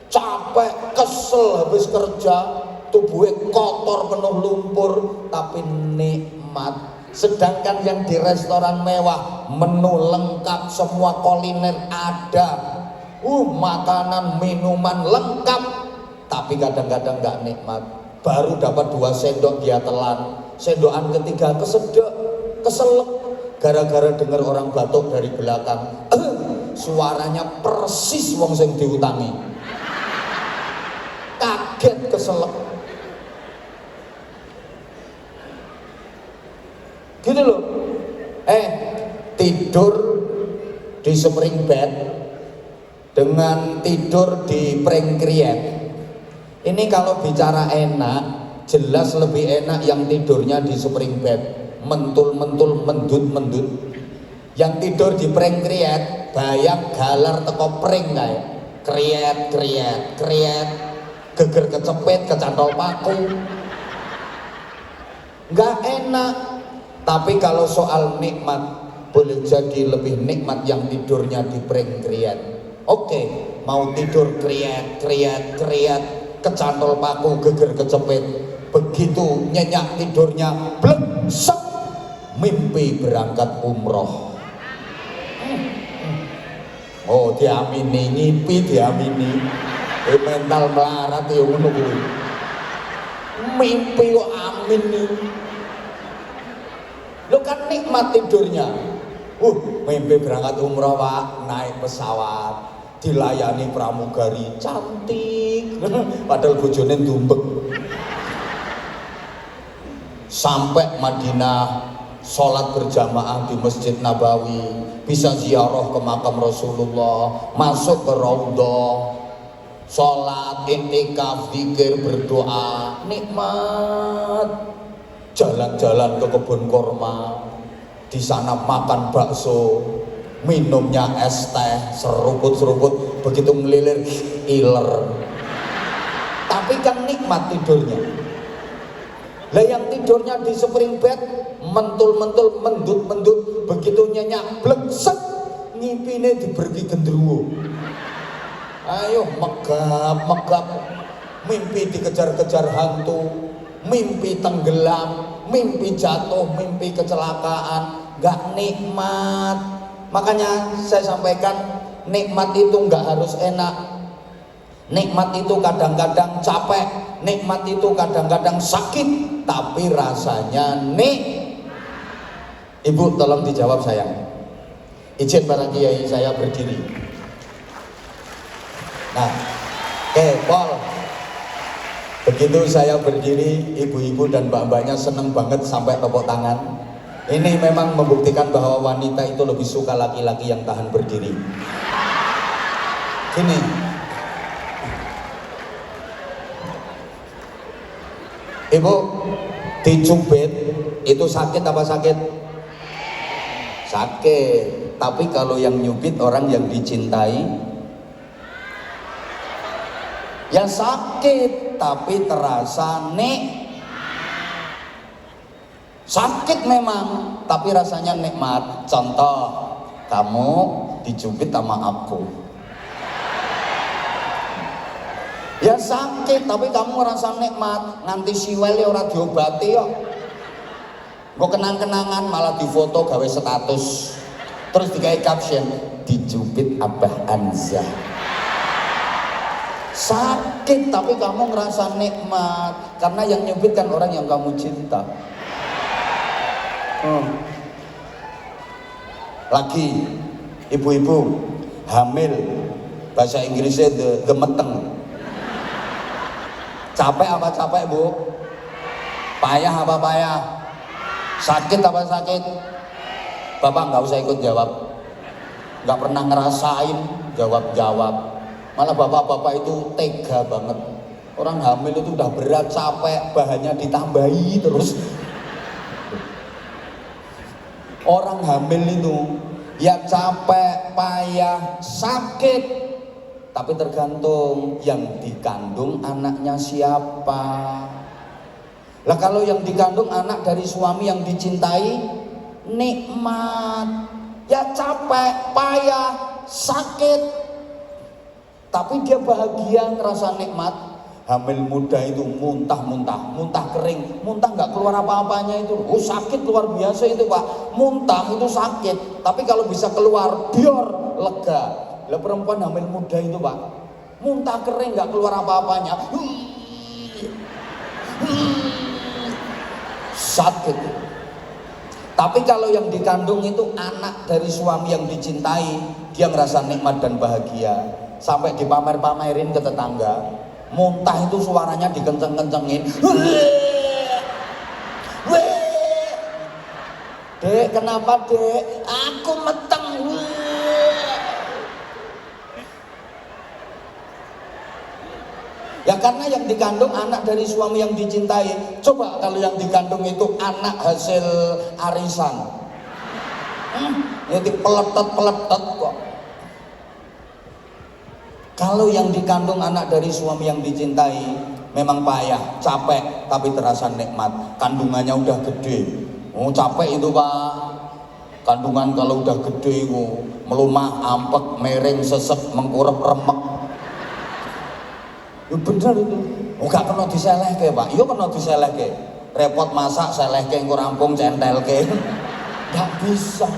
capek, kesel habis kerja, tubuhnya kotor penuh lumpur, tapi nikmat. Sedangkan yang di restoran mewah, menu lengkap, semua kuliner ada, makanan minuman lengkap, tapi kadang-kadang nggak nikmat. Baru dapat 2 sendok dia telan, sendokan ketiga kesedek, keselek, gara-gara dengar orang batuk dari belakang. Suaranya persis wong sing diutangi. Kaget, keselek. Gitu loh. Tidur di spring bed dengan tidur di prank kriet. Ini kalau bicara enak, jelas lebih enak yang tidurnya di spring bed. mentul-mentul, mendut-mendut. Yang tidur di pring kriet, bayang galar teko pring kae. Kriet, kriet, kriet, geger kecepet, kecantol paku. Nggak enak. Tapi kalau soal nikmat, boleh jadi lebih nikmat yang tidurnya di pring kriet. Oke, mau tidur kriet, kriet, kriet, kecantol paku, geger kecepet. Begitu nyenyak tidurnya, blek, sek, mimpi berangkat umroh. Oh, diamini, ngipi diamini. Mental melarat ya ngono kuwi. Mimpi kok amin nih. Lo kan nikmat tidurnya. Mimpi berangkat umroh Pak, naik pesawat, dilayani pramugari cantik. Padahal bojone dumbek. Sampai Madinah, sholat berjamaah di Masjid Nabawi, bisa ziarah ke makam Rasulullah, masuk ke Raudhah, sholat, intikaf, zikir, berdoa, nikmat. Jalan-jalan ke kebun korma, di sana makan bakso, minumnya es teh, seruput-seruput, begitu melilir, iler. Tapi kan nikmat tidurnya. Lah yang tidurnya di spring bed, mentul-mentul, mendut-mendut, begitu nyenyak, bleksek, ngipine diberki gendruwo. Ayo megap-megap, mimpi dikejar-kejar hantu, mimpi tenggelam, mimpi jatuh, mimpi kecelakaan, gak nikmat. Makanya saya sampaikan, nikmat itu gak harus enak. Nikmat itu kadang-kadang capek, nikmat itu kadang-kadang sakit, tapi rasanya Ibu tolong dijawab sayang. Izin para kiai saya berdiri. Nah, Paul. Begitu saya berdiri, ibu-ibu dan mbak-mbaknya seneng banget sampai tepuk tangan. Ini memang membuktikan bahwa wanita itu lebih suka laki-laki yang tahan berdiri. Gini, Ibu, dicubit itu sakit apa sakit? Sakit. Tapi kalau yang nyubit orang yang dicintai, ya sakit, tapi terasa sakit memang, tapi rasanya nikmat. Contoh, kamu dicubit sama aku, ya sakit, tapi kamu ngerasa nikmat. Nganti siwele ora diobati kok. Gue kenang-kenangan malah difoto gawe status, terus dikai caption, dicubit Abah Anza. Sakit tapi kamu ngerasa nikmat, karena yang nyubit kan orang yang kamu cinta. Lagi ibu-ibu hamil, bahasa Inggrisnya gemeteng. Capek apa capek Bu? Payah apa payah? Sakit apa sakit? Bapak nggak usah ikut jawab, nggak pernah ngerasain, jawab. Malah bapak-bapak itu tega banget. Orang hamil itu udah berat, capek, bahannya ditambahi terus. Orang hamil itu ya capek, payah, sakit, tapi tergantung yang dikandung anaknya siapa. Lah kalau yang dikandung anak dari suami yang dicintai, nikmat. Ya capek, payah, sakit, tapi dia bahagia, ngerasa nikmat. Hamil muda itu muntah kering, muntah nggak keluar apa-apanya itu. Oh sakit luar biasa itu Pak, muntah itu sakit, tapi kalau bisa keluar biar lega. Lah perempuan hamil muda itu Pak, muntah kering nggak keluar apa-apanya, sakit. Tapi kalau yang dikandung itu anak dari suami yang dicintai, dia ngerasa nikmat dan bahagia. Sampai dipamer-pamerin ke tetangga, muntah itu suaranya dikenceng-kencengin. Dek, kenapa dek? Aku meteng. Ya karena yang dikandung anak dari suami yang dicintai. Coba kalau yang dikandung itu anak hasil arisan, jadi peletot kok. Kalau yang dikandung anak dari suami yang dicintai, memang payah, capek, tapi terasa nikmat. Kandungannya udah gede. Oh capek itu pak. Kandungan kalau udah gede itu melumah, ampek, mereng, sesek, mengkurep, remek. Ya bener itu. Oh gak kena diselehke pak. Iya kena diselehke. Repot masak, selehke engko rampung centelke. Gak bisa.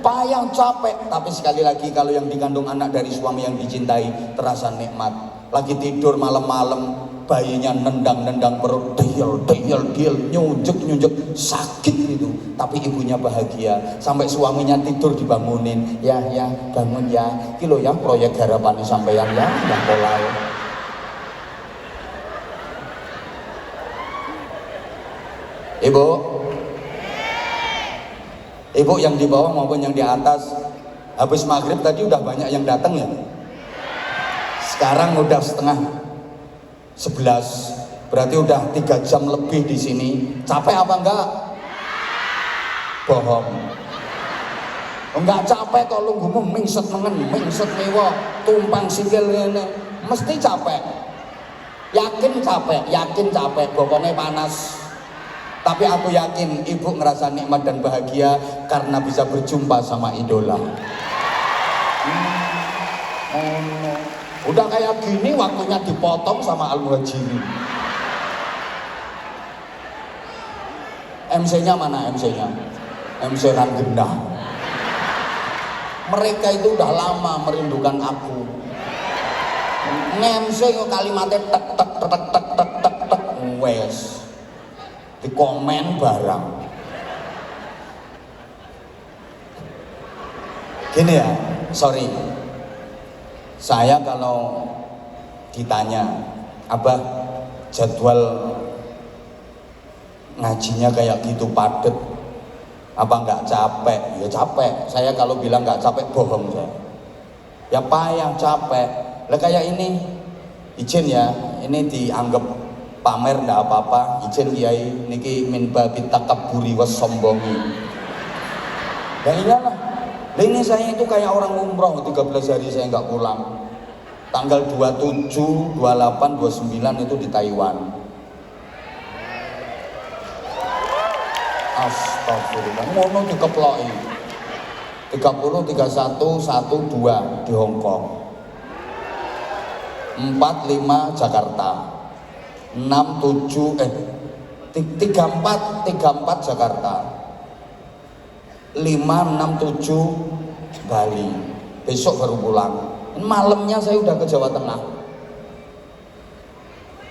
Payah capek, tapi sekali lagi kalau yang dikandung anak dari suami yang dicintai terasa nikmat. Lagi tidur malam-malam, bayinya nendang-nendang perut, diel, nyunjuk, sakit gitu. Tapi ibunya bahagia, sampai suaminya tidur dibangunin. Ya, bangun ya. Kilo ya proyek harapan sampeyan ya, yang pola. Ibu yang di bawah maupun yang di atas, habis maghrib tadi udah banyak yang datang ya. Sekarang udah setengah 11, berarti udah 3 jam lebih di sini. Capek apa enggak? Bohong. Enggak capek kok lu ngomong mingset mewa, tumpang sikil ngene. Mesti capek. Yakin capek, bokongnya panas. Tapi aku yakin ibu ngerasa nikmat dan bahagia karena bisa berjumpa sama idola. Udah kayak gini waktunya dipotong sama Al-Muhajirin. MC-nya mana MC-nya? MC Ranggena. Mereka itu udah lama merindukan aku. MC kalimatnya tek wes. Di komen barang gini ya, sorry, saya kalau ditanya Abah jadwal ngajinya kayak gitu padet apa nggak capek? Ya capek. Saya kalau bilang nggak capek bohong saya. Ya payah capek. Lah kayak ini izin ya, ini dianggap pamer ndak apa-apa, izin kiai niki min babi takabburi was sombongi. Ya iyalah. Ini saya itu kayak orang umroh 13 hari saya nggak pulang. Tanggal 27, 28, 29 itu di Taiwan. Astagfirullah, ngono dikeploki. 30, 31, 1, 2 di Hong Kong. 4, 5 Jakarta. 6, 7, 34 Jakarta, 5, 6, 7 Bali. Besok baru pulang. Malamnya saya udah ke Jawa Tengah.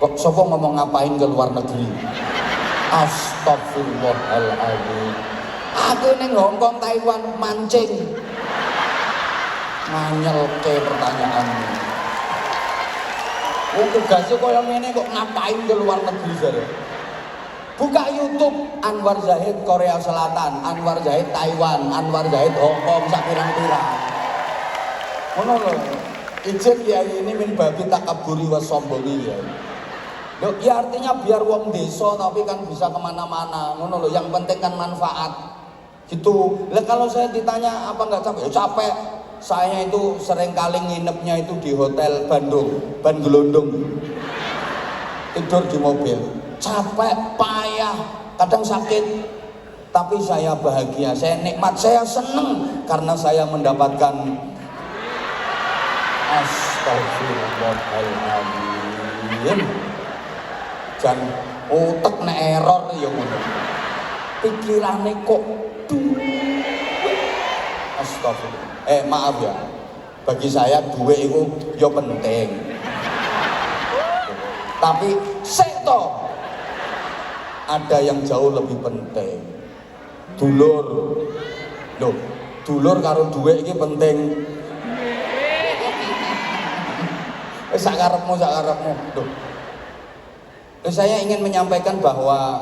Kok sopo ngomong ngapain ke luar negeri? Astagfirullahaladzim. Aku ini Hong Kong, Taiwan mancing. Nganyel ke pertanyaan ini. Tugasnya kok yang ini kok ngapain ke luar negeri saya? Buka YouTube, Anwar Zahid Korea Selatan, Anwar Zahid Taiwan, Anwar Zahid Hong Kong, sak pirang-pirang. Ngono lho. Izin kiai ini min babi takaburi was sombongi ya. Loh, ya artinya biar wong desa tapi kan bisa kemana-mana. Ngono lho. Yang penting kan manfaat. Gitu. Lah kalau saya ditanya apa nggak capek? Ya capek. Saya itu sering kali nginepnya itu di hotel Bandung, Bangelondong. Tidur di mobil, capek, payah, kadang sakit. Tapi saya bahagia, saya nikmat, saya seneng karena saya mendapatkan astagfirullahaladzim. Jan otak nek error ya ngono. Pikirane kok astagfirullah. Maaf ya, bagi saya duit itu ya penting, tapi sektor ada yang jauh lebih penting. Dulur loh, dulur karo duit ini penting. Sakarepmu loh. Saya ingin menyampaikan bahwa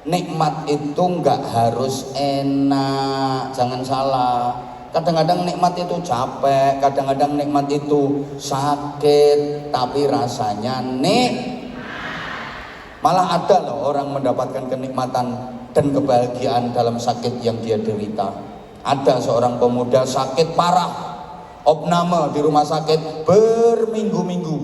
Nikmat itu nggak harus enak, jangan salah. Kadang-kadang nikmat itu capek, kadang-kadang nikmat itu sakit, tapi rasanya malah ada loh orang mendapatkan kenikmatan dan kebahagiaan dalam sakit yang dia derita. Ada seorang pemuda sakit parah, opname di rumah sakit berminggu-minggu,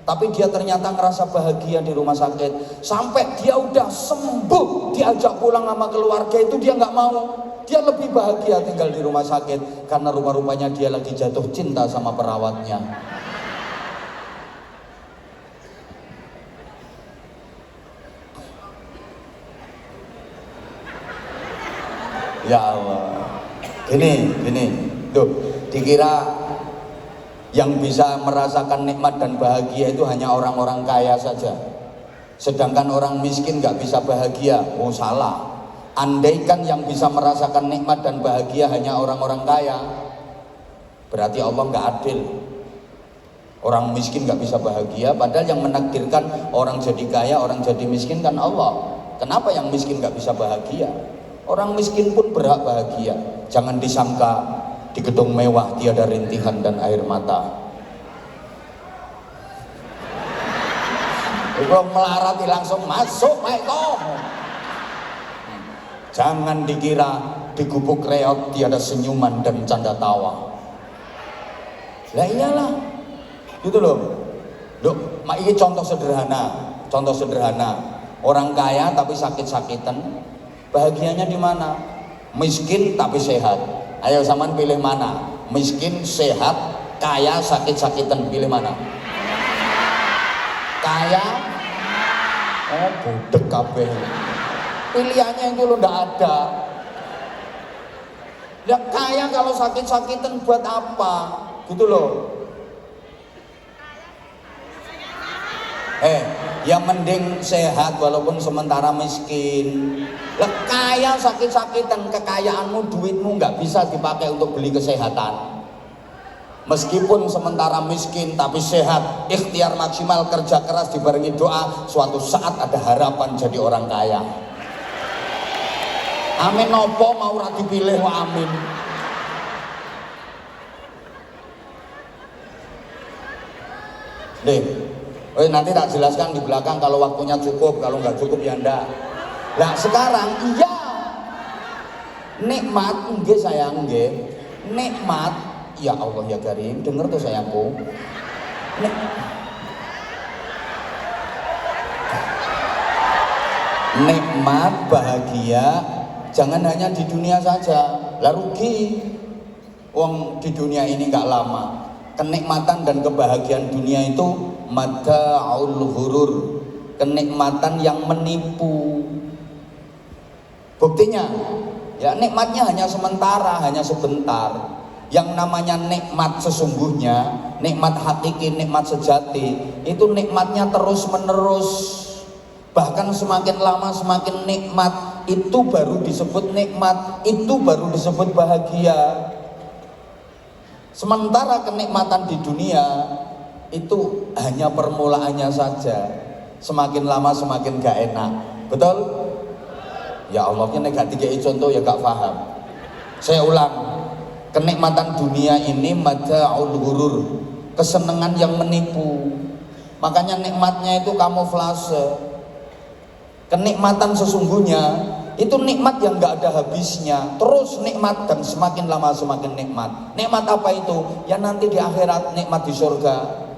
tapi dia ternyata ngerasa bahagia di rumah sakit. Sampai dia udah sembuh, diajak pulang sama keluarga itu dia nggak mau. Dia lebih bahagia tinggal di rumah sakit karena rupa-rupanya dia lagi jatuh cinta sama perawatnya. Ya Allah, gini, tuh dikira yang bisa merasakan nikmat dan bahagia itu hanya orang-orang kaya saja, sedangkan orang miskin nggak bisa bahagia. Oh salah. Andaikan yang bisa merasakan nikmat dan bahagia hanya orang-orang kaya, berarti Allah nggak adil. Orang miskin nggak bisa bahagia, padahal yang menakdirkan orang jadi kaya, orang jadi miskin kan Allah. Kenapa yang miskin nggak bisa bahagia? Orang miskin pun berhak bahagia. Jangan disangka di gedung mewah tiada rintihan dan air mata. Belum melarati langsung masuk, Maiko. Jangan dikira di gubuk reot tiada senyuman dan canda tawa. Lah iyalah, gitu loh. Loh, ini contoh sederhana. Orang kaya tapi sakit-sakitan. Bahagianya di mana? Miskin tapi sehat. Ayo saman pilih mana? Miskin, sehat, kaya, sakit-sakitan, pilih mana? Kaya? Oh budek kabeh. Pilihannya itu lo ndak ada. Ya kaya kalau sakit-sakitan buat apa? Gitu loh. Yang mending sehat walaupun sementara miskin. Lah kaya sakit-sakitan, kekayaanmu, duitmu nggak bisa dipakai untuk beli kesehatan. Meskipun sementara miskin tapi sehat, ikhtiar maksimal, kerja keras dibarengi doa, suatu saat ada harapan jadi orang kaya. Amin nopo mau ra dipilih wa amin. Nanti tak jelaskan di belakang kalau waktunya cukup, kalau nggak cukup ya ndak. Nah sekarang iya nikmat nggih sayang nggih. Nikmat ya Allah ya Karim, denger tuh sayangku. Nikmat bahagia jangan hanya di dunia saja. Lah rugi. Wong di dunia ini nggak lama. Kenikmatan dan kebahagiaan dunia itu mata'ul ghurur, kenikmatan yang menipu. Buktinya ya nikmatnya hanya sementara, hanya sebentar. Yang namanya nikmat sesungguhnya, nikmat hakiki, nikmat sejati, itu nikmatnya terus menerus. Bahkan semakin lama semakin nikmat, itu baru disebut nikmat, itu baru disebut bahagia. Sementara kenikmatan di dunia itu hanya permulaannya saja. Semakin lama semakin gak enak. Betul? Ya Allah, ini gak dikei contoh ya gak paham. Saya ulang, kenikmatan dunia ini mata'ul ghurur, kesenangan yang menipu. Makanya nikmatnya itu kamuflase. Kenikmatan sesungguhnya itu nikmat yang gak ada habisnya, terus nikmat dan semakin lama semakin nikmat. Nikmat apa itu? Ya nanti di akhirat, nikmat di surga.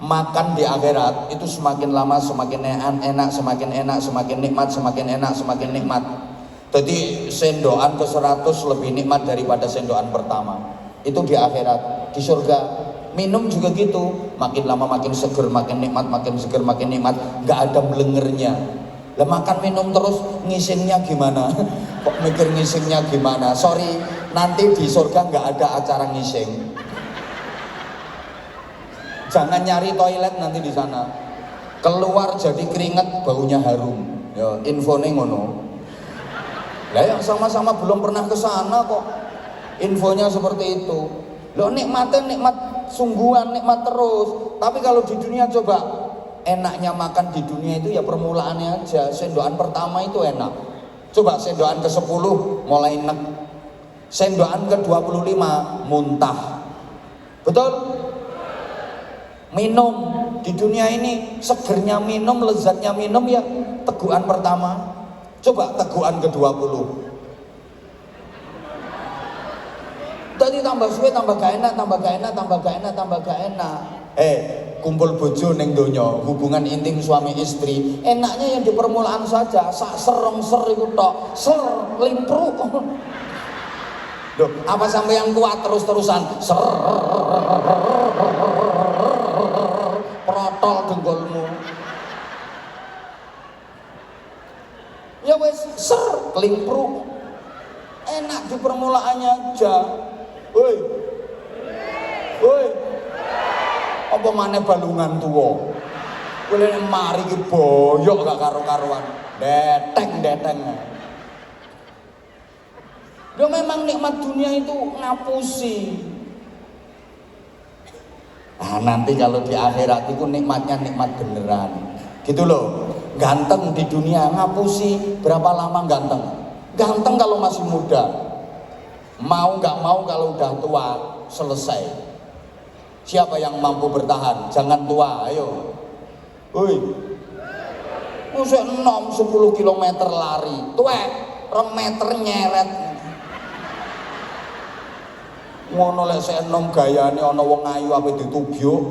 Makan di akhirat itu semakin lama semakin enak, semakin enak, semakin nikmat, semakin enak, semakin nikmat. Jadi sendokan ke-100 lebih nikmat daripada sendokan pertama. Itu di akhirat, di surga. Minum juga gitu, makin lama makin seger, makin nikmat, makin seger, makin nikmat, gak ada melengernya. Lah makan minum terus ngisingnya gimana? Kok mikir ngisingnya gimana? Sorry, nanti di surga nggak ada acara ngising. Jangan nyari toilet nanti di sana. Keluar jadi keringat, baunya harum. Ya infonya ngono. Lah yang sama-sama belum pernah ke sana kok. Infonya seperti itu. Loh nikmatnya nikmat sungguhan, nikmat terus. Tapi kalau di dunia coba enaknya makan di dunia itu ya permulaannya aja. Sendokan pertama itu enak. Coba sendokan ke-10 mulai enak. Sendokan ke-25 muntah. Betul? Minum di dunia ini segernya minum, lezatnya minum ya tegukan pertama. Coba tegukan ke-20. Tadi tambah suwe tambah gak enak, tambah gak enak, tambah gak enak, tambah gak enak. Kumpul bojo ning donya, hubungan intim suami istri, enaknya yang di permulaan saja, sak serong ser iku tok, ser limpruk. Loh, apa sampai yang kuat terus-terusan ser protol denggolmu. Ya wes ser limpruk. Enak di permulaannya aja. Woi. Woi. Apa maneh balungan tuwa. Kowe mari ki boyok gak karo-karuan. Deteng. Dia memang nikmat dunia itu ngapusi. Nah, nanti kalau di akhirat itu nikmatnya nikmat beneran. Gitu loh. Ganteng di dunia ngapusi, berapa lama ganteng? Ganteng kalau masih muda. Mau gak mau kalau udah tua selesai. Siapa yang mampu bertahan? Jangan tua, ayo. Woi. Usah 10 km lari, tuwek, 2 meter nyeret. Ngono lek sik enom gayane ana wong ayu ape ditubyuk.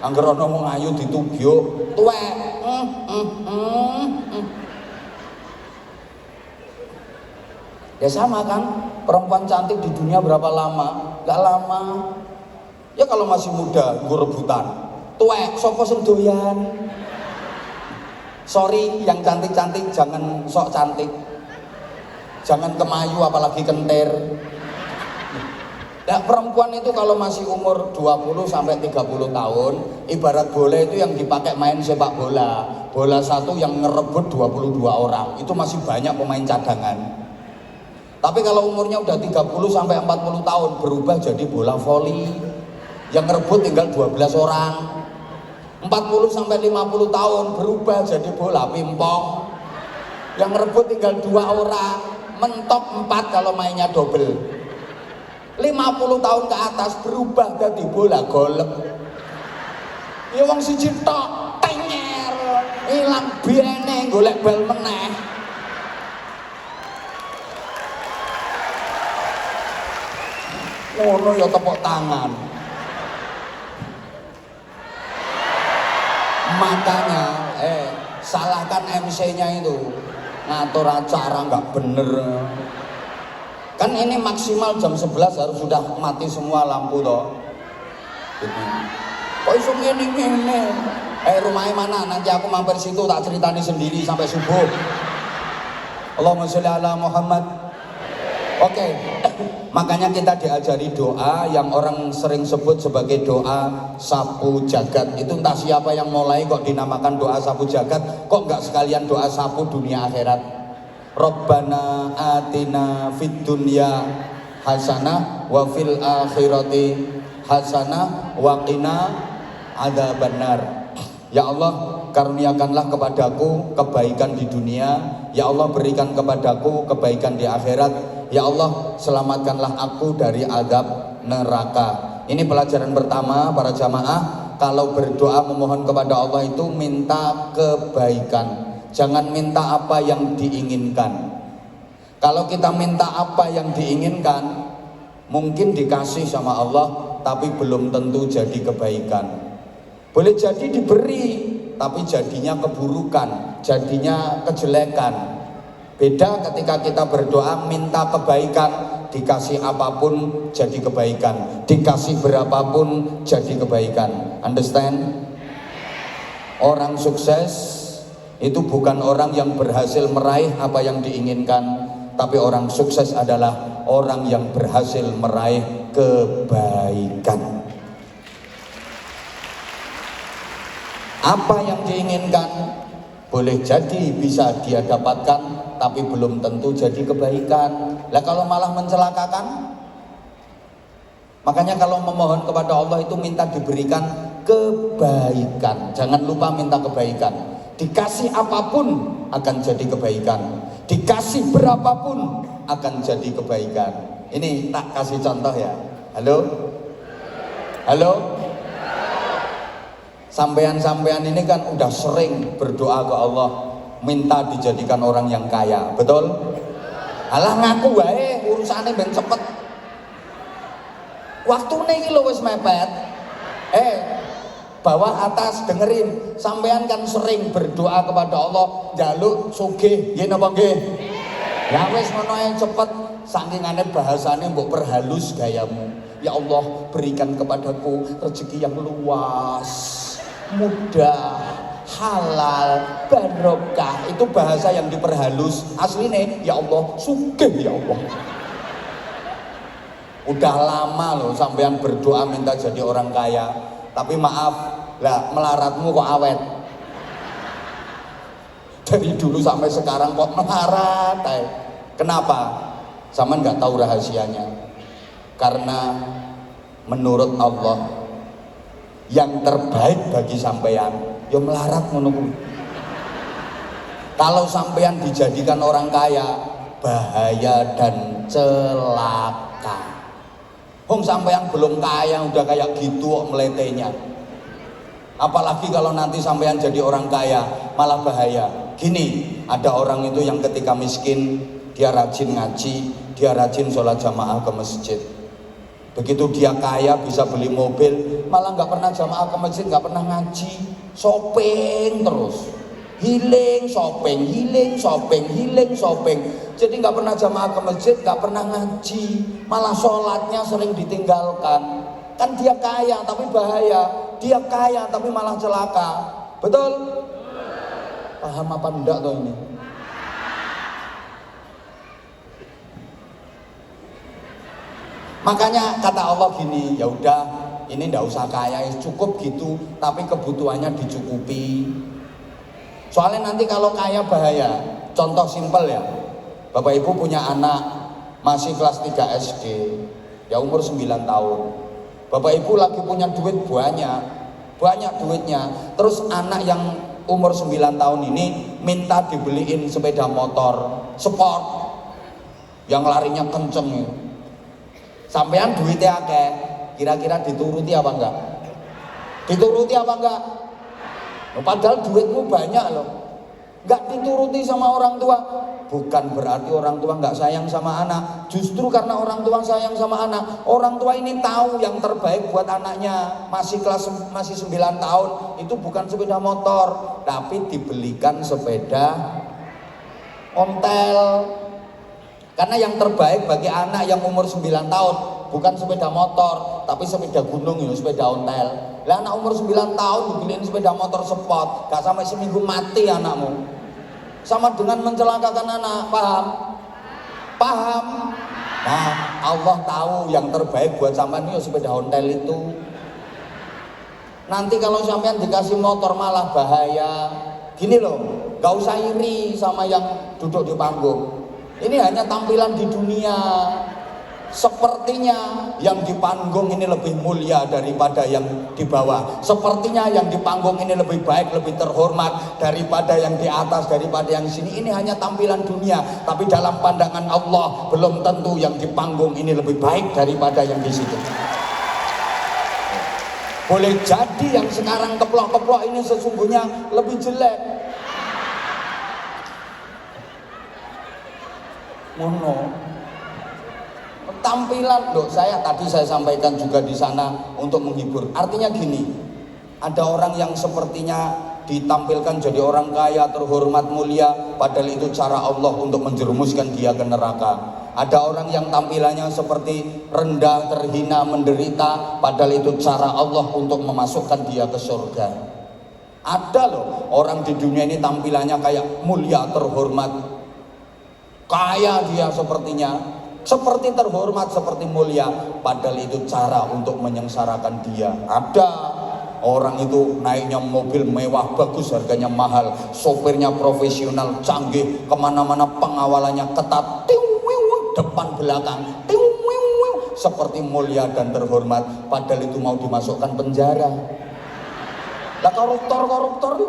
Angger ana wong ayu ditubyuk, tuwek. Ya sama kan, perempuan cantik di dunia berapa lama? Gak lama. Ya kalau masih muda, gue rebutan. Tuwek, sapa sing doyan? Sorry, yang cantik-cantik jangan sok cantik. Jangan kemayu apalagi kentir. Nah, perempuan itu kalau masih umur 20 sampai 30 tahun, ibarat bola itu yang dipakai main sepak bola. Bola satu yang ngerebut 22 orang, itu masih banyak pemain cadangan. Tapi kalau umurnya udah 30 sampai 40 tahun, berubah jadi bola voli. Yang ngerebut tinggal 12 orang. 40 sampai 50 tahun, berubah jadi bola pimpong. Yang ngerebut tinggal 2 orang, mentok 4 kalau mainnya double. 50 tahun ke atas berubah jadi bola golek. Ya wong siji tok tenyer, ilang biene golek bal meneh. Ngono ya tepuk tangan. Makanya salahkan MC-nya itu ngatur acara nggak bener. Kan ini maksimal jam 11 harus sudah mati semua lampu toh. Gitu. Kok iso ngene-ngene? Rumahnya mana? Nanti aku mampir situ tak ceritani sendiri sampai subuh. Allahumma sholli ala Muhammad. Oke. Makanya kita diajari doa yang orang sering sebut sebagai doa sapu jagat. Itu entah siapa yang mulai kok dinamakan doa sapu jagat, kok nggak sekalian doa sapu dunia akhirat. Rabbana atina fid dunya hasanah wa fil akhirati hasanah wa qina adzabannar. Ya Allah, karuniakanlah kepadaku kebaikan di dunia. Ya Allah, berikan kepadaku kebaikan di akhirat. Ya Allah, selamatkanlah aku dari azab neraka. Ini pelajaran pertama para jamaah. Kalau berdoa memohon kepada Allah itu minta kebaikan. Jangan minta apa yang diinginkan. Kalau kita minta apa yang diinginkan, mungkin dikasih sama Allah, tapi belum tentu jadi kebaikan. Boleh jadi diberi, tapi jadinya keburukan, jadinya kejelekan. Beda ketika kita berdoa minta kebaikan, dikasih apapun jadi kebaikan, dikasih berapapun jadi kebaikan. Understand? Orang sukses itu bukan orang yang berhasil meraih apa yang diinginkan, tapi orang sukses adalah orang yang berhasil meraih kebaikan. Apa yang diinginkan boleh jadi bisa dia dapatkan, tapi belum tentu jadi kebaikan. Lah kalau malah mencelakakan? Makanya kalau memohon kepada Allah itu minta diberikan kebaikan. Jangan lupa minta kebaikan. Dikasih apapun akan jadi kebaikan. Dikasih berapapun akan jadi kebaikan. Ini tak kasih contoh ya. Halo? Halo? Sampean-sampean ini kan udah sering berdoa ke Allah, minta dijadikan orang yang kaya, betul? Alah ngaku wae urusannya ben cepet. Waktune iki lho wis mepet. Bawah atas dengerin, sampean kan sering berdoa kepada Allah njaluk sugih, nggih napa nggih? Ya wis ngono ae cepet, sakingane bahasane mbok perhalus gayamu. Ya Allah, berikan kepadaku rezeki yang luas, mudah, halal, barokah. Itu bahasa yang diperhalus. Aslinya ya Allah, sugih ya Allah. Udah lama loh sampean berdoa minta jadi orang kaya, tapi maaf lah, melaratmu kok awet. Dari dulu sampai sekarang kok melarat. Kenapa? Sampean nggak tahu rahasianya. Karena menurut Allah yang terbaik bagi sampean ya melarat menunggu. Kalau sampean dijadikan orang kaya, bahaya dan celaka. Hong sampean belum kaya udah kayak gitu kok meletenya. Apalagi kalau nanti sampean jadi orang kaya, malah bahaya. Gini, ada orang itu yang ketika miskin dia rajin ngaji, dia rajin sholat jamaah ke masjid. Begitu dia kaya bisa beli mobil, malah nggak pernah jamaah ke masjid, nggak pernah ngaji, shopping terus, healing shopping, healing shopping, healing shopping. Jadi nggak pernah jamaah ke masjid, nggak pernah ngaji, malah sholatnya sering ditinggalkan. Kan dia kaya tapi bahaya, dia kaya tapi malah celaka, betul? Paham apa enggak tuh ini? Makanya kata Allah gini, ya udah ini ndak usah kaya, cukup gitu, tapi kebutuhannya dicukupi. Soalnya nanti kalau kaya bahaya. Contoh simpel ya, Bapak Ibu punya anak masih kelas 3 SD, ya umur 9 tahun. Bapak Ibu lagi punya duit banyak duitnya. Terus anak yang umur 9 tahun ini minta dibeliin sepeda motor sport yang larinya kenceng ya. Sampean duitnya akeh, kira-kira dituruti apa enggak? Dituruti apa enggak? Padahal duitmu banyak loh, enggak dituruti sama orang tua. Bukan berarti orang tua enggak sayang sama anak. Justru karena orang tua sayang sama anak, orang tua ini tahu yang terbaik buat anaknya. Masih 9 tahun, itu bukan sepeda motor, tapi dibelikan sepeda ontel. Karena yang terbaik bagi anak yang umur 9 tahun bukan sepeda motor, tapi sepeda gunung ya, sepeda ontel. Lah anak umur 9 tahun dibeliin sepeda motor sport, gak sampai seminggu mati anakmu. Sama dengan mencelakakan anak, paham? Paham? Nah, Allah tahu yang terbaik buat sampean itu sepeda ontel itu. Nanti kalau sampean dikasih motor malah bahaya. Gini loh, gak usah iri sama yang duduk di panggung. Ini hanya tampilan di dunia. Sepertinya yang di panggung ini lebih mulia daripada yang di bawah. Sepertinya yang di panggung ini lebih baik, lebih terhormat daripada yang di atas, daripada yang di sini. Ini hanya tampilan dunia. Tapi dalam pandangan Allah belum tentu yang di panggung ini lebih baik daripada yang di situ. Boleh jadi yang sekarang keplok-keplok ini sesungguhnya lebih jelek. Mono tampilan loh, saya sampaikan juga di sana untuk menghibur. Artinya gini, ada orang yang sepertinya ditampilkan jadi orang kaya, terhormat, mulia, padahal itu cara Allah untuk menjerumuskan dia ke neraka. Ada orang yang tampilannya seperti rendah, terhina, menderita, padahal itu cara Allah untuk memasukkan dia ke surga. Ada loh orang di dunia ini tampilannya kayak mulia, terhormat, kaya dia sepertinya, seperti terhormat, seperti mulia, padahal itu cara untuk menyengsarakan dia. Ada orang itu naiknya mobil mewah, bagus, harganya mahal, sopirnya profesional, canggih, kemana-mana pengawalannya ketat, depan belakang, seperti mulia dan terhormat, padahal itu mau dimasukkan penjara. Lah koruptor itu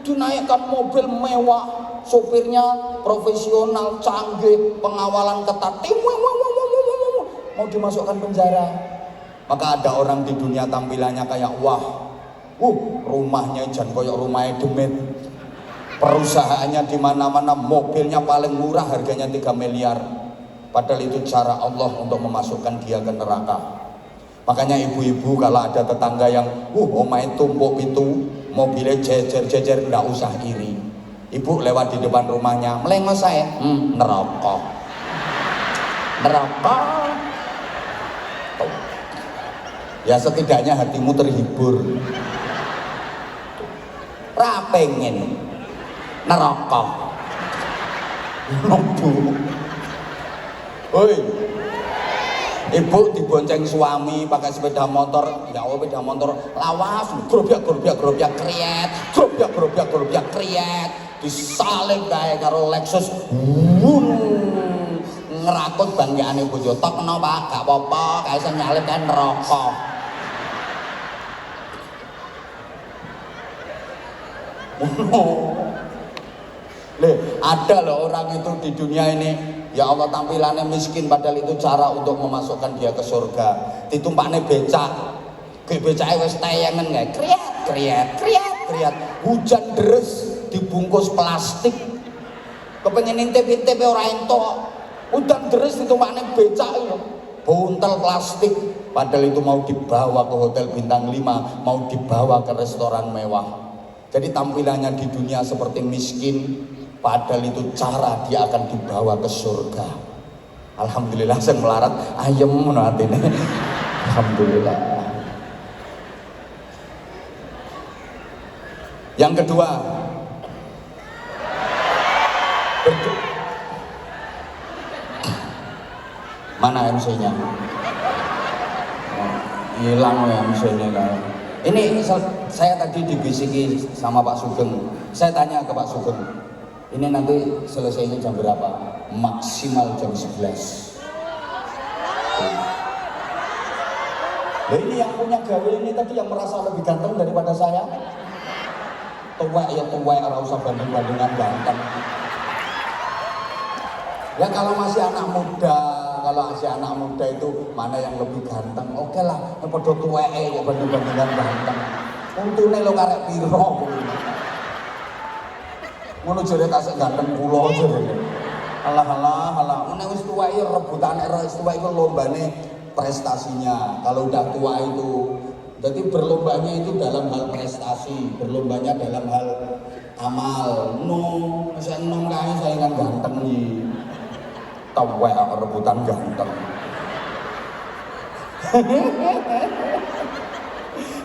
dinaikkan mobil mewah, sopirnya profesional, canggih, pengawalan ketat, mau dimasukkan penjara. Maka ada orang di dunia tampilannya kayak wah, rumahnya jan koyok rumahnya demit, perusahaannya di mana-mana, mobilnya paling murah, harganya 3 miliar. Padahal itu cara Allah untuk memasukkan dia ke neraka. Makanya ibu-ibu kalau ada tetangga yang omahe tumpuk itu, mobilnya jejer-jejer, nggak usah iri. Ibu lewat di depan rumahnya, melengos saya, neraka. Ya setidaknya hatimu terhibur. Ra pengen neraka. Nopo. Oi. Ibu dibonceng suami pakai sepeda motor, ya Allah sepeda motor lawas, grobyak kriet, disalib kae karo Lexus, ngerakut banggaane bojo tok kena Pak, gak apa-apa, kae iso nyalip kae neraka. Ada loh orang itu di dunia ini, ya Allah tampilannya miskin padahal itu cara untuk memasukkan dia ke surga. Ditumpaknya becak, ke becaknya wis tayangan kayak kriat. Hujan deres dibungkus plastik, kepengen intip-intip orang entok. Hujan deres ditumpaknya becak itu, buntel plastik. Padahal itu mau dibawa ke hotel bintang 5, mau dibawa ke restoran mewah. Jadi tampilannya di dunia seperti miskin, padahal itu cara dia akan dibawa ke surga. Alhamdulillah saya melarat ayem menurut ini. Alhamdulillah. Yang kedua, mana MC-nya? Hilang ya MC-nya kan. Ini saya tadi dibisiki sama Pak Sugeng. Saya tanya ke Pak Sugeng, ini nanti selesainya jam berapa? Maksimal jam 11. Nah ini yang punya gawe ini tadi yang merasa lebih ganteng daripada saya. Tuwek ya tuwek, ora usah banding-bandingan ganteng. Ya kalau masih anak muda itu mana yang lebih ganteng? Oke lah, padha tuweke kok banding-bandingan ganteng. Untune lo karek piro kuwi. Ngono jare kasek ganteng kula jare. Alah. Nek wis tuwa iki rebutane wis tuwa iku lombane prestasinya. Kalau udah tua itu, jadi berlombanya itu dalam hal prestasi, berlombanya dalam hal amal. Masih enom kae saingan ganteng iki. Tuwek rebutan ganteng.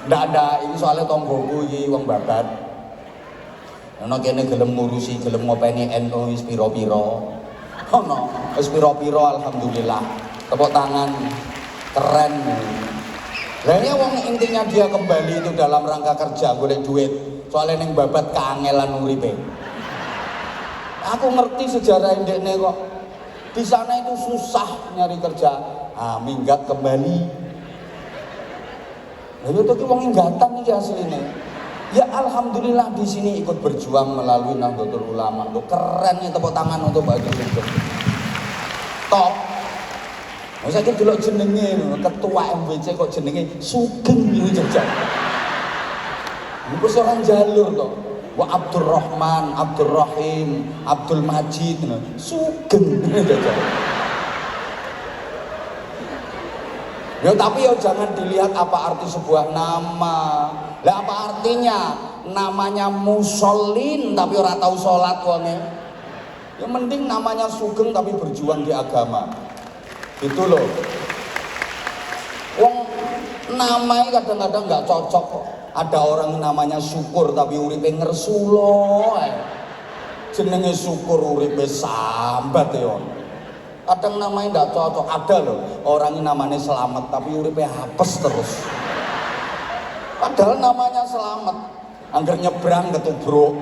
Ndak ada, ini soalnya tonggoku iki wong babat. Ana kene gelem ngurusi, gelem ngopeni NU wis pira-pira. Ono wis pira-pira alhamdulillah. Tepuk tangan. Keren. Lah ya wong intinya dia kembali itu dalam rangka kerja golek duit. Soalnya ning babat kangelan uripe. Aku ngerti sejarah ndekne kok. Di sana itu susah nyari kerja. Minggat kembali. Lalu itu wong inggatan iki asline. Ya alhamdulillah di sini ikut berjuang melalui Nahdlatul Ulama. Lo keren nih, tepuk tangan untuk Pak Haji Sugeng. Top. Masa iki delok jenenge ketua MWC kok jenenge Sugeng iki jajal. Iku seorang jalur to. Wa Abdurrahman, Abdurrahim, Abdul Majid Sugeng jajal. Ya tapi ya jangan dilihat apa arti sebuah nama. Lah apa artinya? Namanya Musholin tapi ora tahu sholat wonge. Ya mending namanya Sugeng tapi berjuang di agama. Itu loh. Wong namanya kadang-kadang nggak cocok kok. Ada orang namanya Syukur tapi uripe ngersulo. Jenenge Syukur uripe sambat ya. Kadang namanya nggak cocok. Ada loh orang ini namanya Selamat tapi uripe hapes terus. Padahal namanya Selamat, angger nyebrang ketubruk,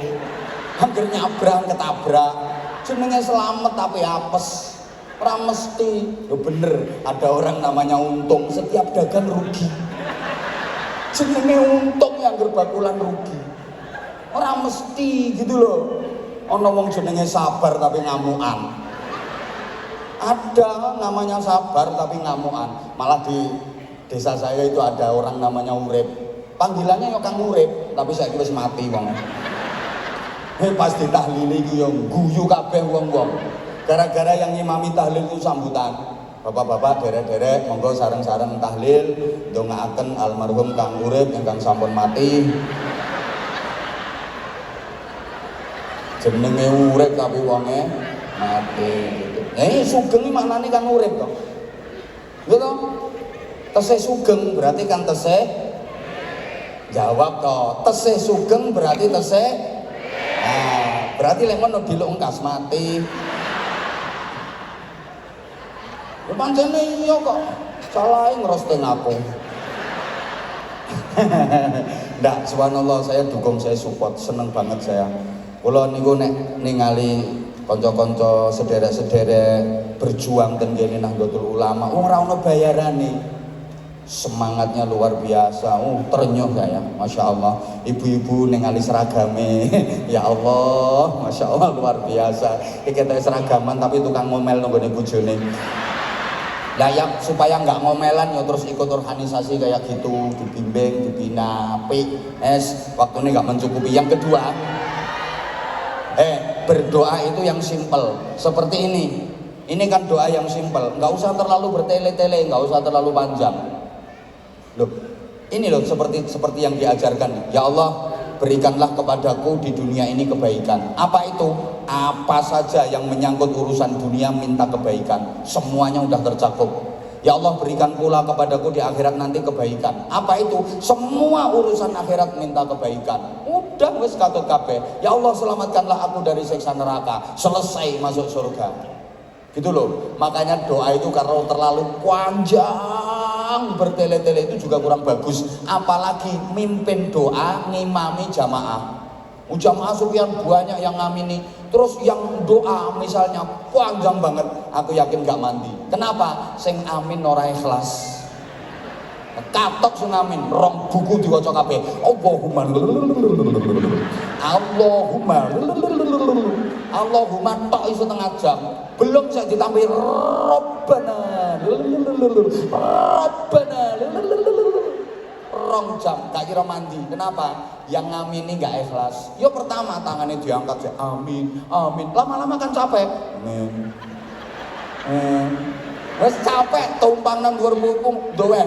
angger nyabrang ketabrak. Jenenge Selamat tapi hapes. Ora mesti. Ya bener, ada orang namanya Untung, setiap dagang rugi. jenenge untung yang gerbakulan rugi. Orang mesti gitu loh. Ono wong jenenge sabar tapi ngamukan. Ada namanya sabar tapi ngamukan. Malah di desa saya itu ada orang namanya Urip. Panggilannya yo Kang Urip, tapi saiki wis mati wong. Pas ditahlili iki yo guyu kabeh wong-wong. Gara-gara yang ngimami tahlil itu sambutan. Bapak-bapak, derek-derek, monggo sareng-sareng tahlil, ndongaaken almarhum Kang Urip ingkang sampun mati. Jenenge urip tapi wonge mati. Sugeng iki maknane kan urip to. Lho to? Tesih sugeng berarti kan tesih jawab to. Tesih sugeng berarti tesih. Nah, berarti lek ngono diluk engkas mati. Ya pancene iya kok. Salahe ngrosting aku. Ndak, subhanallah, saya dukung, saya support, seneng banget saya. Kula niku nek ningali kanca-kanca sederek-sederek berjuang ten kene Nahdlatul Ulama, ora ono bayarane. Semangatnya luar biasa. Ternyuh saya, masya Allah. Ibu-ibu ningali seragame, ya Allah, masya Allah luar biasa. Iki ketok seragaman tapi tukang ngomel nggone bojone. Lah ya supaya nggak ngomelan ya terus ikut organisasi kayak gitu, dibimbing, dibina, waktu ini nggak mencukupi. Yang kedua, berdoa itu yang simple seperti ini. Ini kan doa yang simple, nggak usah terlalu bertele-tele, nggak usah terlalu panjang. Loh, ini loh seperti yang diajarkan. Ya Allah, berikanlah kepadaku di dunia ini kebaikan. Apa itu? Apa saja yang menyangkut urusan dunia minta kebaikan. Semuanya udah tercakup. Ya Allah, berikan pula kepadaku di akhirat nanti kebaikan. Apa itu? Semua urusan akhirat minta kebaikan. Udah wis katut kabeh. Ya Allah, selamatkanlah aku dari siksa neraka. Selesai masuk surga. Gitu loh. Makanya doa itu kalau terlalu panjang bertele-tele itu juga kurang bagus. Apalagi mimpin doa ngimami jamaah. Jamaah sekian banyak yang ngamini, terus yang doa misalnya panjang banget, aku yakin gak mandi. Kenapa? Sing amin ora ikhlas. Katok sing amin, rong buku diwaca kabeh. Allahumma tok iso setengah jam. Belum saya ditambahi Rabbana. Rong jam gak kira mandi. Kenapa? Yang ngamini gak ikhlas. Yo pertama tangannya diangkat sih, amin, amin. Lama-lama kan capek. Wes capek tumpang nang dhuwur mumpung doe.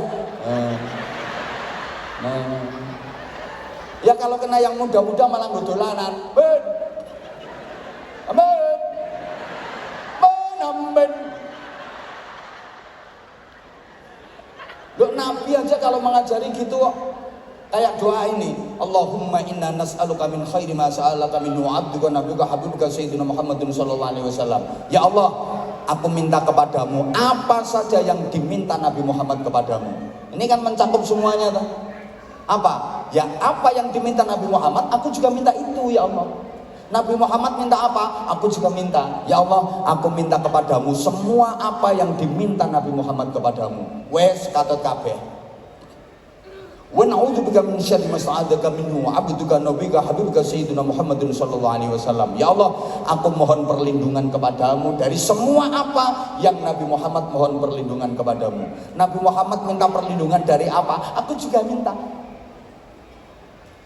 Ya kalau kena yang muda-muda malah nggodolanan. Amin. Loh, Nabi aja kalau mengajari gitu kok. Kayak doa ini, Allahumma inna nas'aluka min khairi ma sa'alaka minhu 'abduka nabiyyuka habibuka sayyidina Muhammadin sallallahu alaihi wasallam. Ya Allah, aku minta kepadamu apa saja yang diminta Nabi Muhammad kepadamu. Ini kan mencakup semuanya tuh. Apa? Ya apa yang diminta Nabi Muhammad, aku juga minta itu ya Allah. Nabi Muhammad minta apa? Aku juga minta. Ya Allah, aku minta kepadamu semua apa yang diminta Nabi Muhammad kepadamu. Wes katut kabeh. Wa na'udzubika min syarri ma sta'adzaka minhu 'abduka nabiyuka habibuka sayyidina Muhammadin sallallahu alaihi wasallam. Ya Allah, aku mohon perlindungan kepadamu dari semua apa yang Nabi Muhammad mohon perlindungan kepadamu. Nabi Muhammad minta perlindungan dari apa? Aku juga minta.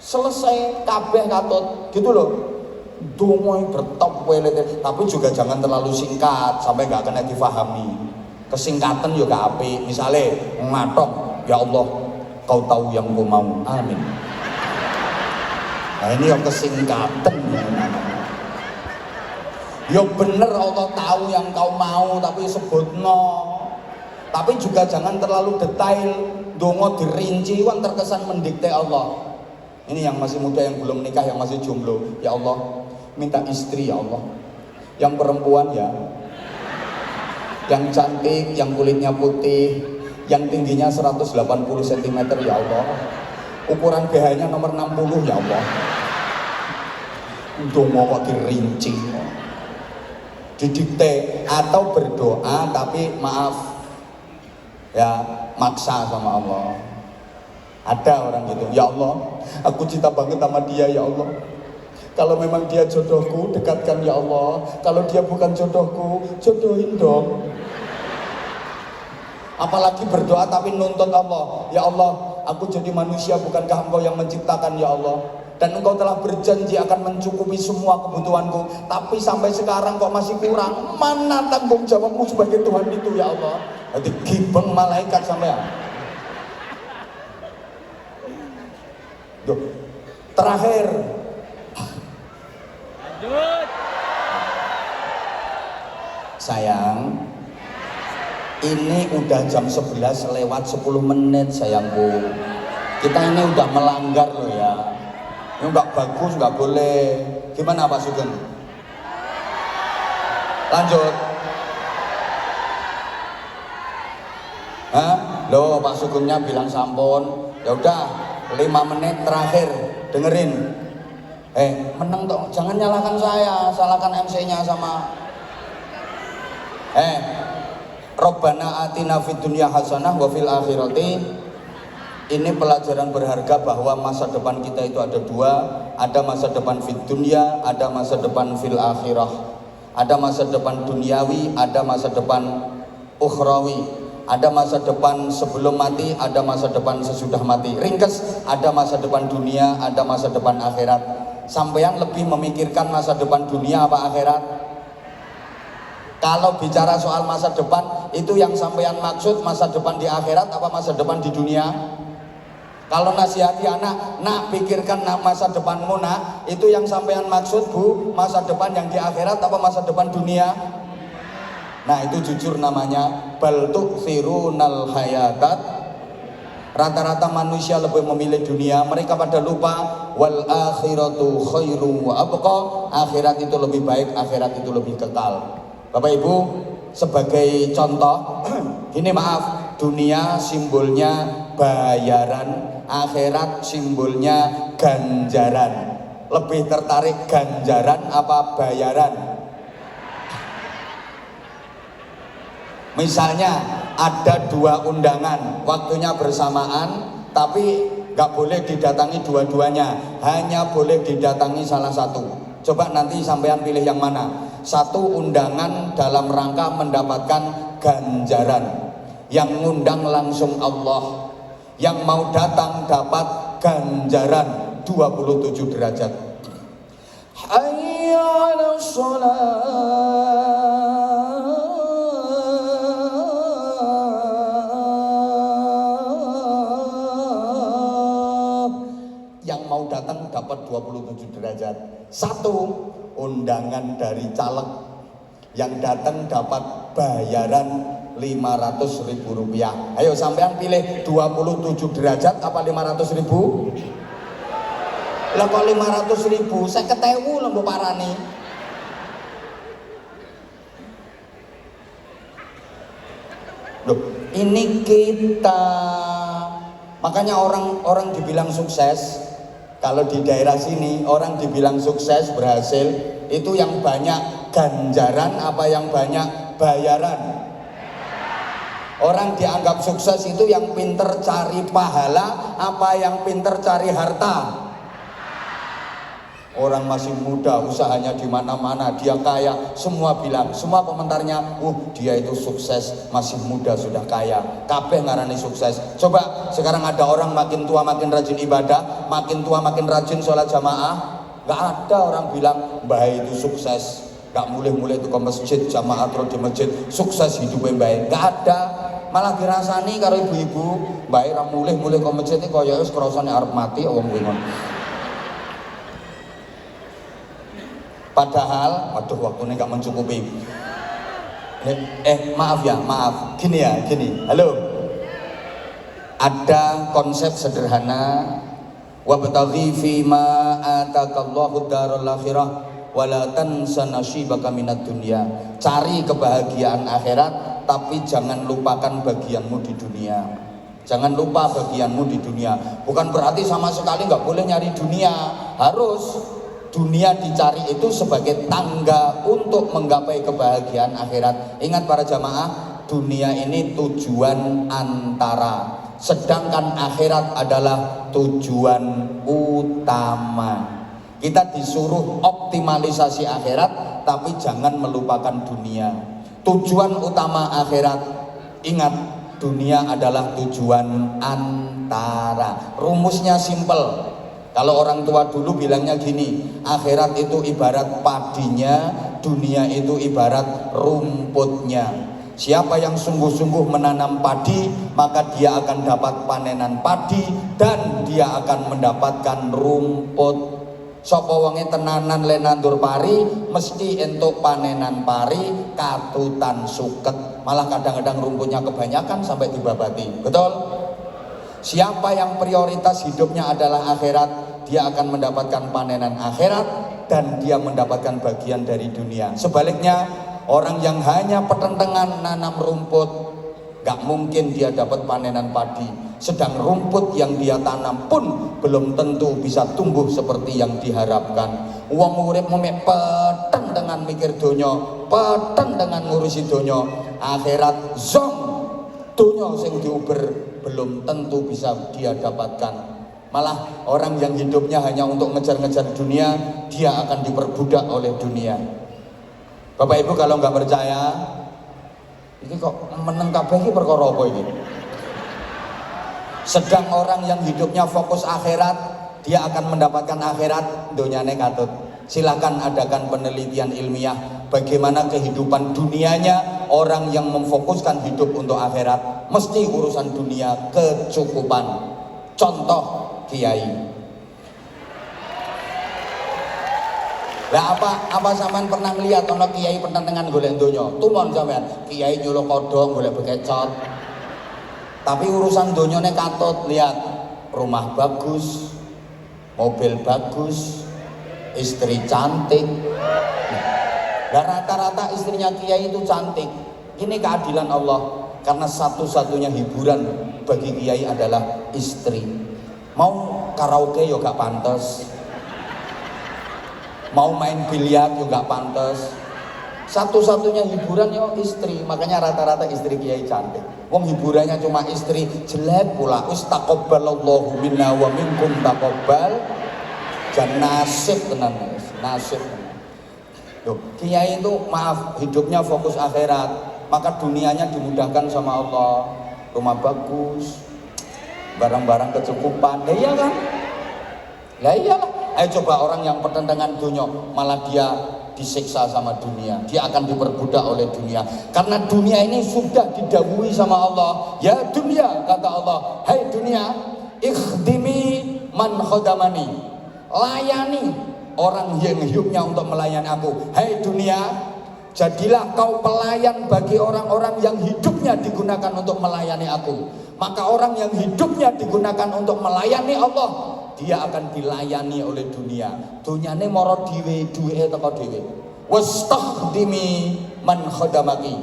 Selesai kabeh katut gitu loh. Dongoy bertop welete, tapi juga jangan terlalu singkat sampai gak kena difahami. Kesingkatan juga apik. Misalnya ngatok, ya Allah, kau tahu yang ku mau. Amin. Nah ini yang kesingkatan. Ya bener Allah tahu yang kau mau, tapi sebut no. Tapi juga jangan terlalu detail. Dongo dirinci kan terkesan mendikte Allah. Ini yang masih muda, yang belum nikah, yang masih jomblo. Ya Allah, minta istri ya Allah. Yang perempuan ya, yang cantik, yang kulitnya putih, yang tingginya 180 cm ya Allah. Ukuran BH-nya nomor 60 ya Allah. Untuk mau kok dirinci, didikte atau berdoa tapi maaf ya maksa sama Allah. Ada orang gitu, ya Allah, aku cinta banget sama dia ya Allah. Kalau memang dia jodohku, dekatkan ya Allah. Kalau dia bukan jodohku, jodohin dong. Apalagi berdoa tapi nuntut Allah, ya Allah, aku jadi manusia, bukankah Engkau yang menciptakan ya Allah? Dan Engkau telah berjanji akan mencukupi semua kebutuhanku, tapi sampai sekarang kok masih kurang. Mana tanggung jawabmu sebagai Tuhan itu ya Allah? Nanti gibeng malaikat sampai. Duh, terakhir. Lanjut. Sayang, ini udah jam 11 lewat 10 menit sayangku. Kita ini udah melanggar loh ya. Ini nggak bagus, nggak boleh. Gimana Pak Sugeng? Lanjut. Hah? Loh Pak Sugengnya bilang sampun. Ya udah, 5 menit terakhir dengerin. Menang toh, jangan nyalahkan saya, salahkan MC-nya sama. Rabbana atina fid dunya hasanah wa fil akhirati. Ini pelajaran berharga bahwa masa depan kita itu ada dua, ada masa depan fid dunya, ada masa depan fil akhirah. Ada masa depan duniawi, ada masa depan ukhrawi. Ada masa depan sebelum mati, ada masa depan sesudah mati. Ringkes, ada masa depan dunia, ada masa depan akhirat. Sampean lebih memikirkan masa depan dunia apa akhirat? Kalau bicara soal masa depan, itu yang sampean maksud masa depan di akhirat apa masa depan di dunia? Kalau nasihati anak, nak pikirkan masa depanmu nak, itu yang sampean maksud bu, masa depan yang di akhirat apa masa depan dunia? Nah itu jujur namanya bal tu'thirunal hayatat. Rata-rata manusia lebih memilih dunia, mereka pada lupa wal akhiratu khairu wa abqa. Akhirat itu lebih baik, akhirat itu lebih kekal. Bapak Ibu, sebagai contoh, ini maaf, dunia simbolnya bayaran, akhirat simbolnya ganjaran. Lebih tertarik ganjaran apa bayaran? Misalnya ada 2 undangan, waktunya bersamaan, tapi nggak boleh didatangi dua-duanya, hanya boleh didatangi salah satu. Coba nanti sampean pilih yang mana? Satu undangan dalam rangka mendapatkan ganjaran, yang ngundang langsung Allah, yang mau datang dapat ganjaran 27 derajat. Hayya 'alas shalah. Mau datang dapat 27 derajat. Satu, undangan dari caleg, yang datang dapat bayaran 500.000 rupiah. Ayo sampean pilih 27 derajat apa 500.000? Lah kok 500.000? Saya ketewu lho mbok parani. Loh, ini kita. Makanya orang dibilang sukses. Kalau di daerah sini orang dibilang sukses, berhasil, itu yang banyak ganjaran apa yang banyak bayaran? Orang dianggap sukses itu yang pinter cari pahala apa yang pinter cari harta? Orang masih muda, usahanya di mana-mana, dia kaya, semua bilang, semua komentarnya, dia itu sukses, masih muda sudah kaya, kabeh ngarani sukses. Coba sekarang ada orang makin tua makin rajin ibadah, makin tua makin rajin sholat jamaah, nggak ada orang bilang mbah itu sukses, nggak mulai-mulai itu ke masjid, jamaah terus di masjid, sukses hidupnya mbah, nggak ada. Malah dirasani karo ibu-ibu, mbah ra mulai-mulai ke masjid iki kaya wis krasane arep mati wong bingung. Padahal, waduh waktunya nggak mencukupi. Maaf ya, maaf. Gini, halo. Ada konsep sederhana. Wabtaghi fima atakallahu darul akhirah wala tansa nasibaka minad dunya. Cari kebahagiaan akhirat, tapi jangan lupakan bagianmu di dunia. Jangan lupa bagianmu di dunia. Bukan berarti sama sekali nggak boleh nyari dunia. Harus. Dunia dicari itu sebagai tangga untuk menggapai kebahagiaan akhirat. Ingat para jamaah, dunia ini tujuan antara. sedangkan akhirat adalah tujuan utama. Kita disuruh optimalisasi akhirat, tapi jangan melupakan dunia. Tujuan utama akhirat, ingat, dunia adalah tujuan antara. Rumusnya simple. Kalau orang tua dulu bilangnya gini, akhirat itu ibarat padinya, dunia itu ibarat rumputnya. Siapa yang sungguh-sungguh menanam padi, maka dia akan dapat panenan padi dan dia akan mendapatkan rumput. Sapa wonge tenanan le nandur pari, mesti entuk panenan pari, katutan suket. Malah kadang-kadang rumputnya kebanyakan sampai dibabati. Betul? Siapa yang prioritas hidupnya adalah akhirat, dia akan mendapatkan panenan akhirat dan dia mendapatkan bagian dari dunia. Sebaliknya, orang yang hanya pertentangan nanam rumput, gak mungkin dia dapat panenan padi. Sedang rumput yang dia tanam pun belum tentu bisa tumbuh seperti yang diharapkan. Wong urip memek peteng dengan mikir donya, peteng dengan ngurusi donya, akhirat zong donya sing diuber belum tentu bisa dia dapatkan. Malah orang yang hidupnya hanya untuk ngejar-ngejar dunia, dia akan diperbudak oleh dunia. Bapak Ibu kalau nggak percaya, ini kok meneng kabeh iki perkara apa ini? Sedang orang yang hidupnya fokus akhirat, dia akan mendapatkan akhirat, donyane katut. Silakan adakan penelitian ilmiah bagaimana kehidupan dunianya orang yang memfokuskan hidup untuk akhirat, mesti urusan dunia kecukupan. Contoh kiai. Lah apa sampean pernah ngeliat ono kiai pertentangan golek donya? Tumon sampean, kiai nyuluh kodong golek bekecot. Tapi urusan donyane katut, lihat rumah bagus, mobil bagus, istri cantik. Nah, rata-rata istrinya kiai itu cantik. Ini keadilan Allah, karena satu-satunya hiburan bagi kiai adalah istri. Mau karaoke yo gak pantas, mau main biliar juga pantas. Satu-satunya hiburan yo istri, makanya rata-rata istri kiai cantik. Wong hiburannya cuma istri, jelek pula. Ustaqabbalallahu minna wa minkum taqabbal. Dan nasib tenan, nasib. Loh, kiai itu maaf hidupnya fokus akhirat, maka dunianya dimudahkan sama Allah. Rumah bagus, barang-barang kecukupan. Iya kan? Lah iyalah. Ayo coba orang yang pertentangan dunia, malah dia disiksa sama dunia, dia akan diperbudak oleh dunia. Karena dunia ini sudah didhawuhi sama Allah. Ya dunia, kata Allah, hai dunia, ikhdimi man khodamani, layani orang yang hidupnya untuk melayani aku. Hai dunia, jadilah kau pelayan bagi orang-orang yang hidupnya digunakan untuk melayani aku. Maka orang yang hidupnya digunakan untuk melayani Allah, dia akan dilayani oleh dunia. Dunyane moro dhewe, duweke teko dhewe. Wastakhdimi man khadamaki.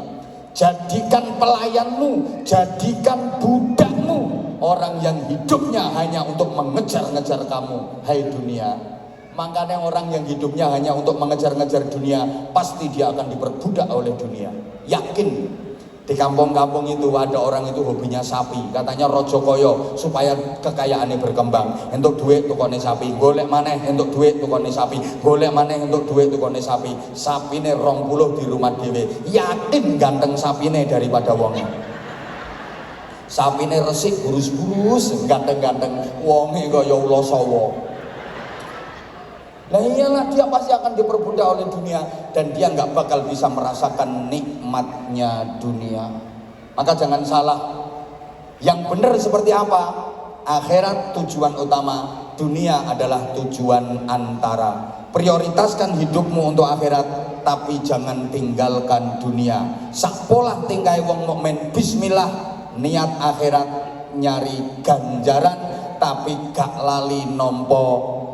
Jadikan pelayanmu, jadikan budakmu orang yang hidupnya hanya untuk mengejar-ngejar kamu. Hai dunia. Makanya orang yang hidupnya hanya untuk mengejar-ngejar dunia, pasti dia akan diperbudak oleh dunia. Yakin. Di kampung-kampung itu ada orang itu hobinya sapi, katanya rojo koyo supaya kekayaannya berkembang. Untuk duit tukone sapi, golek maneh untuk duit tukone sapi, golek maneh untuk duit tukone sapi. Sapine 20 di rumah dhewe, yakin ganteng sapine daripada wonge. Sapine resik burus-burus, ganteng-ganteng, wonge kaya ula sawa. Nah iyalah, dia pasti akan diperbudak oleh dunia dan dia nggak bakal bisa merasakan nikmatnya dunia. Maka jangan salah, yang benar seperti apa? Akhirat tujuan utama, dunia adalah tujuan antara. Prioritaskan hidupmu untuk akhirat, tapi jangan tinggalkan dunia. Sak pola tingkai wong mukmin, bismillah, niat akhirat, nyari ganjaran, tapi gak lali nompo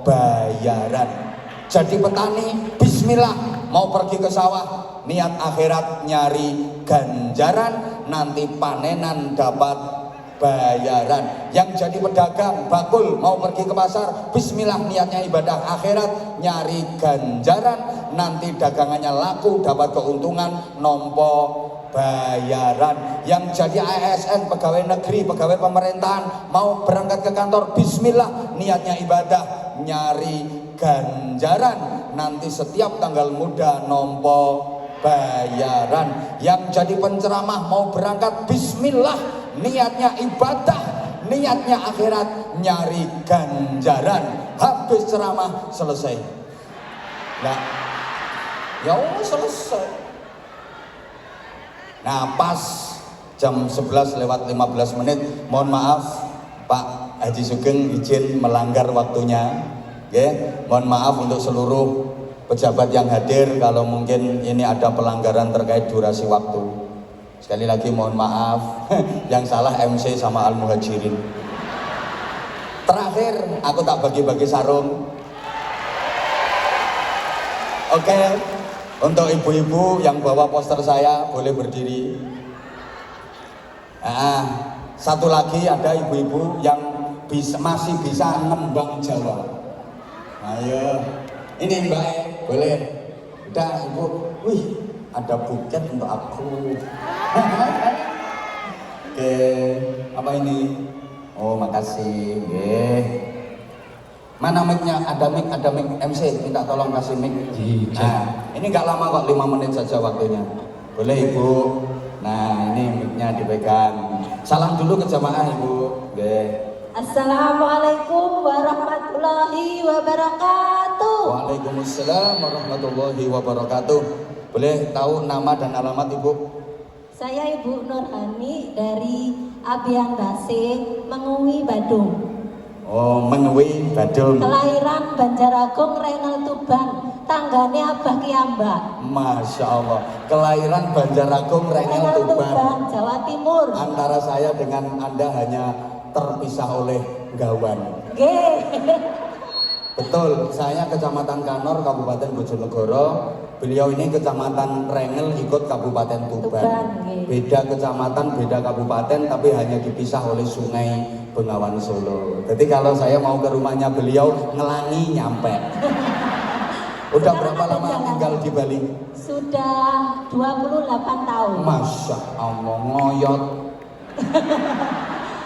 bayaran. Jadi petani, bismillah, mau pergi ke sawah, niat akhirat nyari ganjaran, nanti panenan dapat bayaran. Yang jadi pedagang, bakul, mau pergi ke pasar, bismillah, niatnya ibadah akhirat, nyari ganjaran, nanti dagangannya laku, dapat keuntungan, nompo bayaran. Yang jadi ASN, pegawai negeri, pegawai pemerintahan, mau berangkat ke kantor, bismillah, niatnya ibadah, nyari ganjaran. Nanti setiap tanggal muda nompo bayaran. Yang jadi penceramah mau berangkat, bismillah, niatnya ibadah, niatnya akhirat, nyari ganjaran. Habis ceramah selesai. Nah, ya selesai. Nah, pas jam 11 lewat 15 menit, mohon maaf Pak Haji Sugeng izin melanggar waktunya. Oke, mohon maaf untuk seluruh pejabat yang hadir kalau mungkin ini ada pelanggaran terkait durasi waktu. Sekali lagi mohon maaf, yang salah MC sama Al-Muhajirin. Terakhir aku tak bagi-bagi sarung. Oke, untuk ibu-ibu yang bawa poster saya boleh berdiri. Nah, satu lagi ada ibu-ibu yang masih bisa nembang Jawa. Ayo, ini Mbak, boleh. Udah ibu, wih ada buket untuk aku. Oke, apa ini? Oh makasih. Mana mic-nya? Ada mic MC, minta tolong kasih mic. Nah, ini gak lama kok, 5 menit saja waktunya. Boleh Ibu. Nah, ini mic-nya dipegang. Salam dulu ke jamaah Ibu. Assalamualaikum warahmatullahi wabarakatuh. Waalaikumsalam warahmatullahi wabarakatuh. Boleh tahu nama dan alamat Ibu? Saya Ibu Nurhani dari Abian Base, Mengui, Badung. Oh, Mengui, Badung. Kelahiran Banjaragung, Renal Tuban, tanggane Abah Kiambak. Masya Allah. Kelahiran Banjaragung, Renal Tuban, Jawa Timur. Antara saya dengan Anda hanya terpisah oleh gawan. Betul, saya Kecamatan Kanor, Kabupaten Bojonegoro. Beliau ini Kecamatan Rengel, ikut Kabupaten Tuban. Beda kecamatan, beda kabupaten, tapi hanya dipisah oleh Sungai Bengawan Solo. Jadi kalau saya mau ke rumahnya beliau, Ngelangi nyampe. Udah berapa lama tinggal di Bali? Sudah 28 tahun. Masya Allah, ngoyot.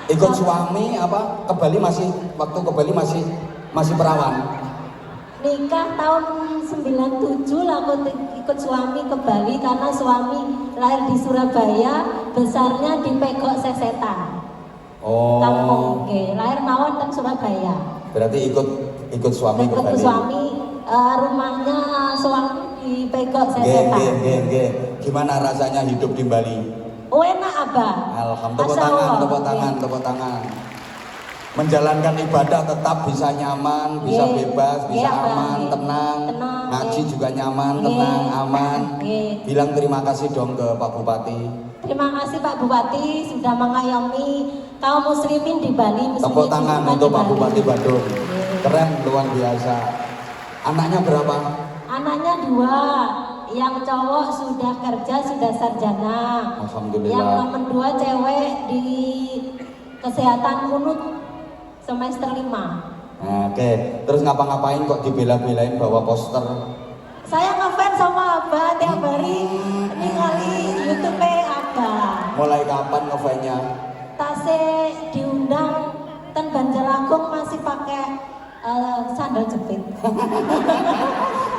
Ikut suami apa? Ke Bali waktu ke Bali masih perawan. Nikah tahun 97 lah aku ikut suami ke Bali karena suami lahir di Surabaya, besarnya di Pegok Sesetan. Oh. Kampung lahir mawon teng Surabaya. Berarti ikut suami ke Bali. Suami rumahnya suami di Pegok Sesetan. Gimana rasanya hidup di Bali? Enak Abah. Alhamdulillah, tepuk tangan. Menjalankan ibadah tetap bisa nyaman, bisa bebas, bisa aman, tenang. Ngaji juga nyaman, tenang, aman. Bilang terima kasih dong ke Pak Bupati. Terima kasih Pak Bupati sudah mengayomi kaum muslimin di Bali. Tepuk tangan untuk Pak Bupati Badung. Keren, luar biasa. Anaknya berapa? Anaknya 2. Yang cowok sudah kerja, sudah sarjana. Alhamdulillah. Yang nomor 2 cewek di kesehatan kunut semester 5. Nah, oke. Terus ngapa-ngapain kok dibela-belain bawa poster? Saya ngefans sama Abah tiap hari ningali YouTube Abah. Mulai kapan ngefansnya? Tasnya diundang ten Banjaragung masih pakai sandal jepit.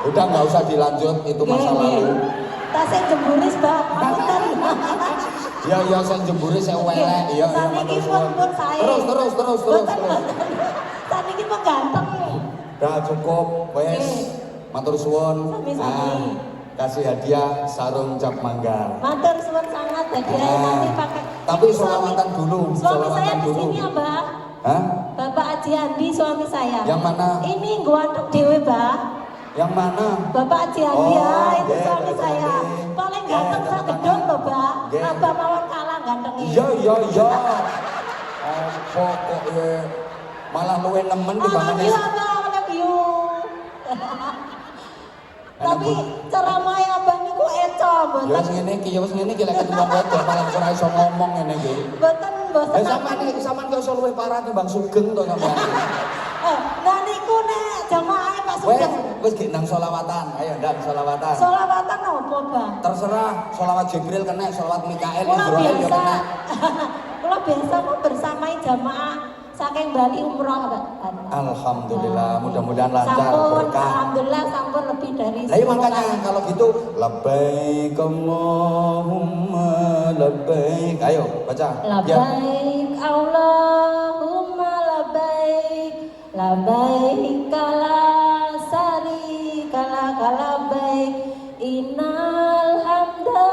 Udah nggak usah dilanjut, itu masa lalu. Tasnya jemburis Mbak, Ya saya jemburi saya welek. Iya matur suwun. Terus. Saat ini pun ganteng. Udah cukup, wes. Matur suwun. Nah, kasih hadiah sarung cap mangga. Matur suwun sangat hadiah nanti pakai. Tapi sholawatan dulu. Suami saya di sini ya, Mbak. Hah? Bapak Haji Andi suami saya. Yang mana? Ini gua aduk dewe, Mbak. Yang mana? Bapak Haji Andi ya, itu suami saya. Paling ganteng sak gedung loh, Mbak. Abah mawon kalah ganteng ini. Iya. Pokoknya malah luwe nemen dibanding. Tapi ceramah Abah niku eco mboten. Ya wis ngene iki lek ketemu wedok malah ora iso ngomong ngene iki. Mboten. Sampeyan gak iso luwih parah timbang Sugeng to sampeyan. Nah niku nek jamaah Pak tak sudah. Wes nang solawatan. Ayo ndang solawatan. Solawatan apa, Bang? Terserah, solawat Jibril kena, solawat Mikael Kula Israel ya biasa, kena. kula biasa mau bersamai jamaah saking Bali umroh, Pak. Alhamdulillah, mudah-mudahan lancar Sampun, berkah. alhamdulillah sampun lebih dari Lah iya 10 makanya kali. kalau gitu labbaik Allahumma labbaik. Ayo baca. Biar Labbaik Allahumma labbaik labbaik la syarika lak labbaik innal hamda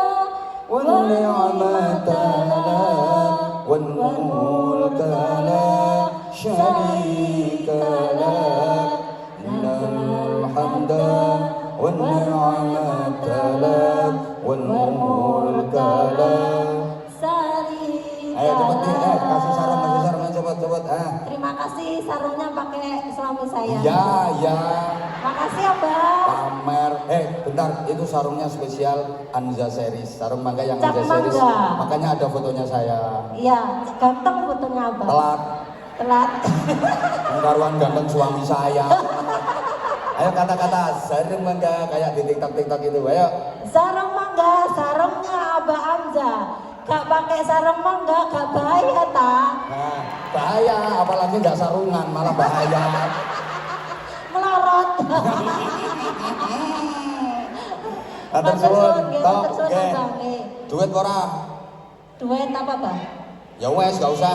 wan ni'mata lak wan mulka la syarika lak innal hamda wan ni'mata lak wan mulka la. Ayo cepet nih, kasih sarung cepet Terima kasih sarungnya pakai suami saya. Ya. Makasih ya, Bang. Pamer. Bentar, itu sarungnya spesial Anza series. Sarung mangga yang Cap Anza series. mangga. Makanya ada fotonya saya. Iya, ganteng fotonya, Bang. Telat. Pengkaruan ganteng suami saya. Ayo kata-kata sarung mangga kayak di TikTok itu. Ayo. Sarung mangga, sarungnya Abah Amza. Gak pakai sarung mangga, gak bahaya tak? Nah, bahaya, apalagi nggak sarungan, malah bahaya. Melorot. Atur suwun, tok, Matur suwun, nggih. Abang, nggih. Duit ora? Duit apa, Bang? Ya wes, gak usah.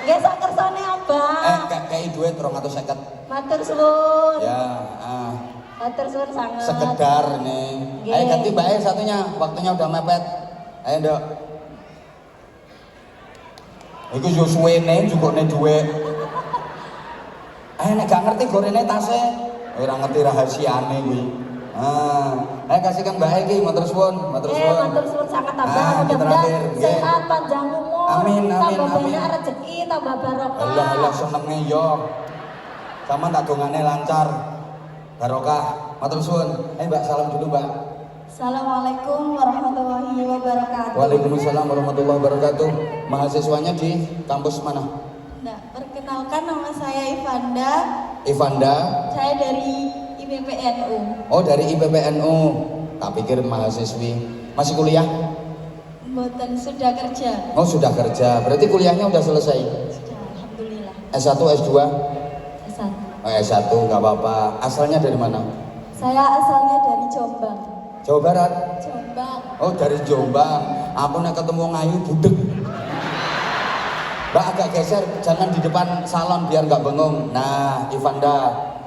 Nggih sak kersane, Abang. Kayak duit 250. Matur suwun. Ya, Matur suwun sangat. sekedar nih. Nggih. Ayo ganti Mbak satunya, waktunya udah mepet. Ayo Ndok. Iku yo suwene jukukne dhuwit. Nek gak ngerti gorene tase, ora ngerti rahasiane kuwi. Ayo kasihkan Mbak iki matur suwun, matur suwun. Matur suwun sangat Abang. Ini Mudah-mudahan terakhir, nggih. sehat panjang umur. Amin, Tambah amin. banyak rezeki, tambah barokah. Allah senenge yo. Sama tak dongane lancar. Barokah. Matur suwun. Mbak salam dulu, Mbak. Assalamualaikum warahmatullahi wabarakatuh. Waalaikumsalam warahmatullahi wabarakatuh. Mahasiswanya di kampus mana? Nah, perkenalkan nama saya Ivanda. Ivanda. Saya dari IPPNU. Oh, dari IPPNU. Tak pikir mahasiswi. Masih kuliah? Mboten sudah kerja. Oh, sudah kerja. Berarti kuliahnya udah selesai. Sudah, alhamdulillah. S1, S2? S1. Oh, S1 nggak apa-apa. Asalnya dari mana? Saya asalnya dari Jombang. Jawa Barat. Jombang. Oh, dari Jombang. Aku nak ketemu ngayu budek. Mbak agak geser, jangan di depan salon biar nggak bengong. Nah, Ivanda,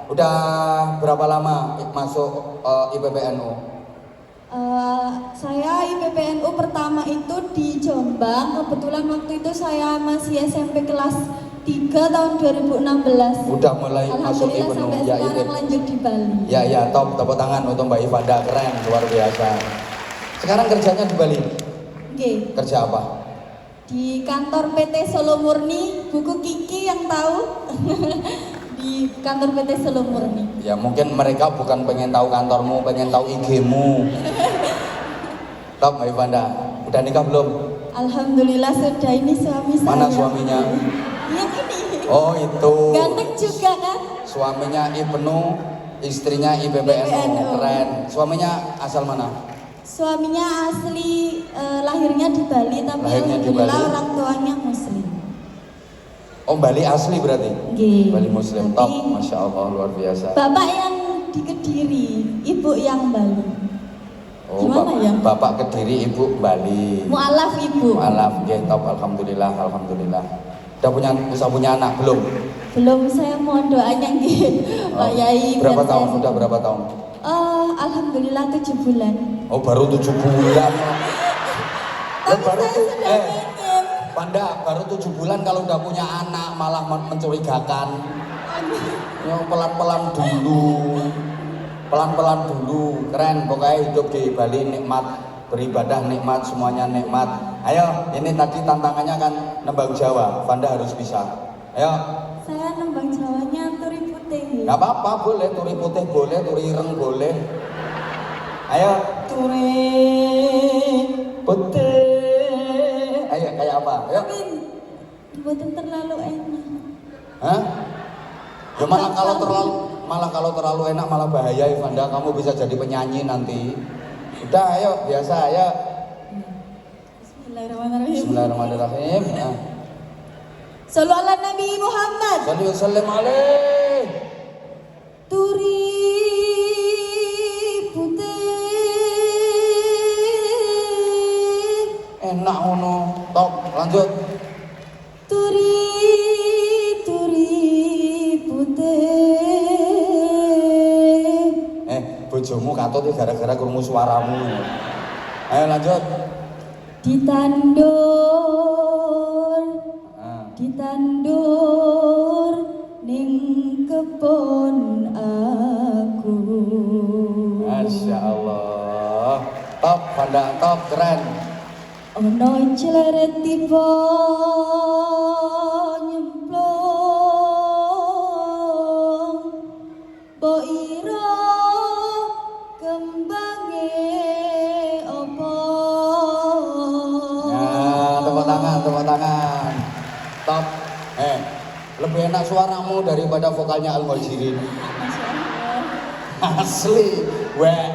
udah berapa lama masuk IPPNU? Saya IPPNU pertama itu di Jombang. Kebetulan waktu itu saya masih SMP kelas 3 tahun 2016. Udah mulai masuk Alhamdulillah IPPNU. sampai Ya, sekarang lanjut di Bali. Ya, top, tepuk tangan untuk Mbak Ivanda, keren, luar biasa. Sekarang kerjanya di Bali, Oke. kerja apa? Di kantor PT Solo Murni, buku Kiki yang tahu. Di kantor PT Solo Murni. Ya mungkin mereka bukan pengen tahu kantormu, pengen tahu IG-mu. Top Mbak Ivanda, udah nikah belum? Alhamdulillah sudah, ini suami saya. Mana suaminya? Yang ini. Oh itu. Ganteng juga kan? Suaminya IPNU, istrinya IPPNU, keren. Suaminya asal mana? Suaminya asli lahirnya di Bali, tapi Lahirnya di alhamdulillah Bali. orang tuanya Muslim. Oh Bali asli berarti? Nggih. Bali Muslim, Tapi top, Masya Allah, luar biasa. bapak yang di Kediri, ibu yang Bali. Oh, Gimana ya? Bapak Kediri, Ibu Bali. Mualaf ibu. Maaf, top, alhamdulillah, alhamdulillah. Udah punya anak belum? Belum, saya mau doanya gitu. Pak Yai. Berapa biar tahun? saya- Udah berapa tahun? Alhamdulillah 7 bulan. Oh baru 7 bulan. Tapi baru saya tuh, sudah pengen. Panda, baru 7 bulan kalau udah punya anak malah mencurigakan. Yang pelan-pelan dulu. Pelan-pelan dulu. Keren, pokoknya hidup di Bali nikmat. Beribadah nikmat, semuanya nikmat. Ayo, ini tadi tantangannya kan nembang Jawa. Panda harus bisa. Ayo, Saya nembang Jawanya turi putih. nggak apa-apa, boleh. Turi putih boleh, turi ireng boleh. Ayo, turi putih. Ayo, kayak apa? Ayo. Tapi buatan terlalu enak. Hah? Gimana kalau terlalu malah kalau terlalu enak malah bahaya Ivanda, kamu bisa jadi penyanyi nanti. Udah ayo, biasa ayo. Bismillahirrahmanirrahim. Bismillahirrahmanirrahim. Sallu ala Nabi Muhammad. Sallallahu alaihi wasallam. Turi putih. Enak ngono. Top, lanjut. Turi putih. Bojomu katut gara-gara krungu suaramu. Ayo lanjut. Ditandur ning kebon aku. Masya Allah. Top, Vanda, top, keren. Ono cleret tiba nyemplung, mbok ira kembange opo. Ya, tepuk tangan. Top. Lebih enak suaramu daripada vokalnya Al-Muhajirin. Masya Allah. Asli. Weh.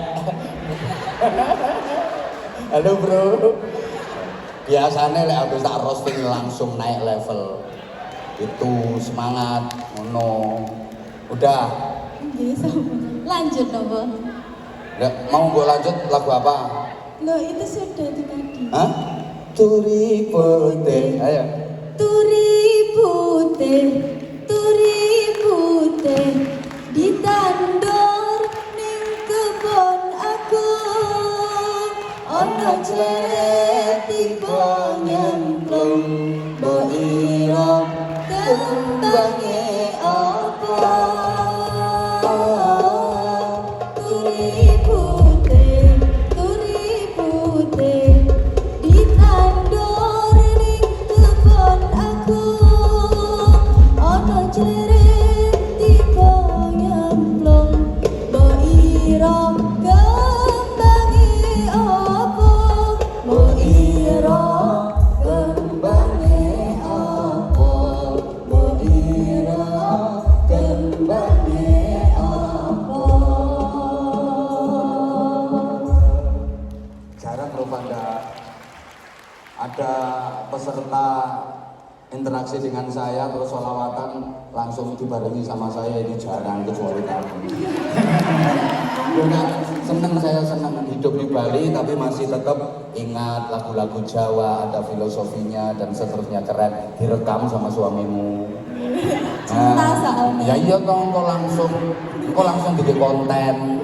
Halo bro. Biasanya lek habis tak roasting langsung naik level. Itu semangat, ngono. Udah. Bisa. Lanjut nopo. Mau gue lanjut lagu apa? Loh itu sudah itu tadi. Hah? Turi putih. Ayo. Turi putih ditandur ning kebon aku. Ono cleret tiba nyemplung, mbok ira kembange apa. Turi putih ditandur ning kebon aku. Ono cleret tiba nyemplung, mbok ira kembange apa. Mbok ira kembange apa. Mbok ira kembange apa. Jarang loh Vanda ada peserta interaksi dengan saya terus sholawatan langsung dibarengi sama saya, ini jarang kecuali kamu. Bukan seneng, saya seneng hidup di Bali tapi masih tetap ingat lagu-lagu Jawa, ada filosofinya dan seterusnya, keren, direkam sama suamimu. Cinta soalnya. Ya iya dong, kok langsung bikin konten.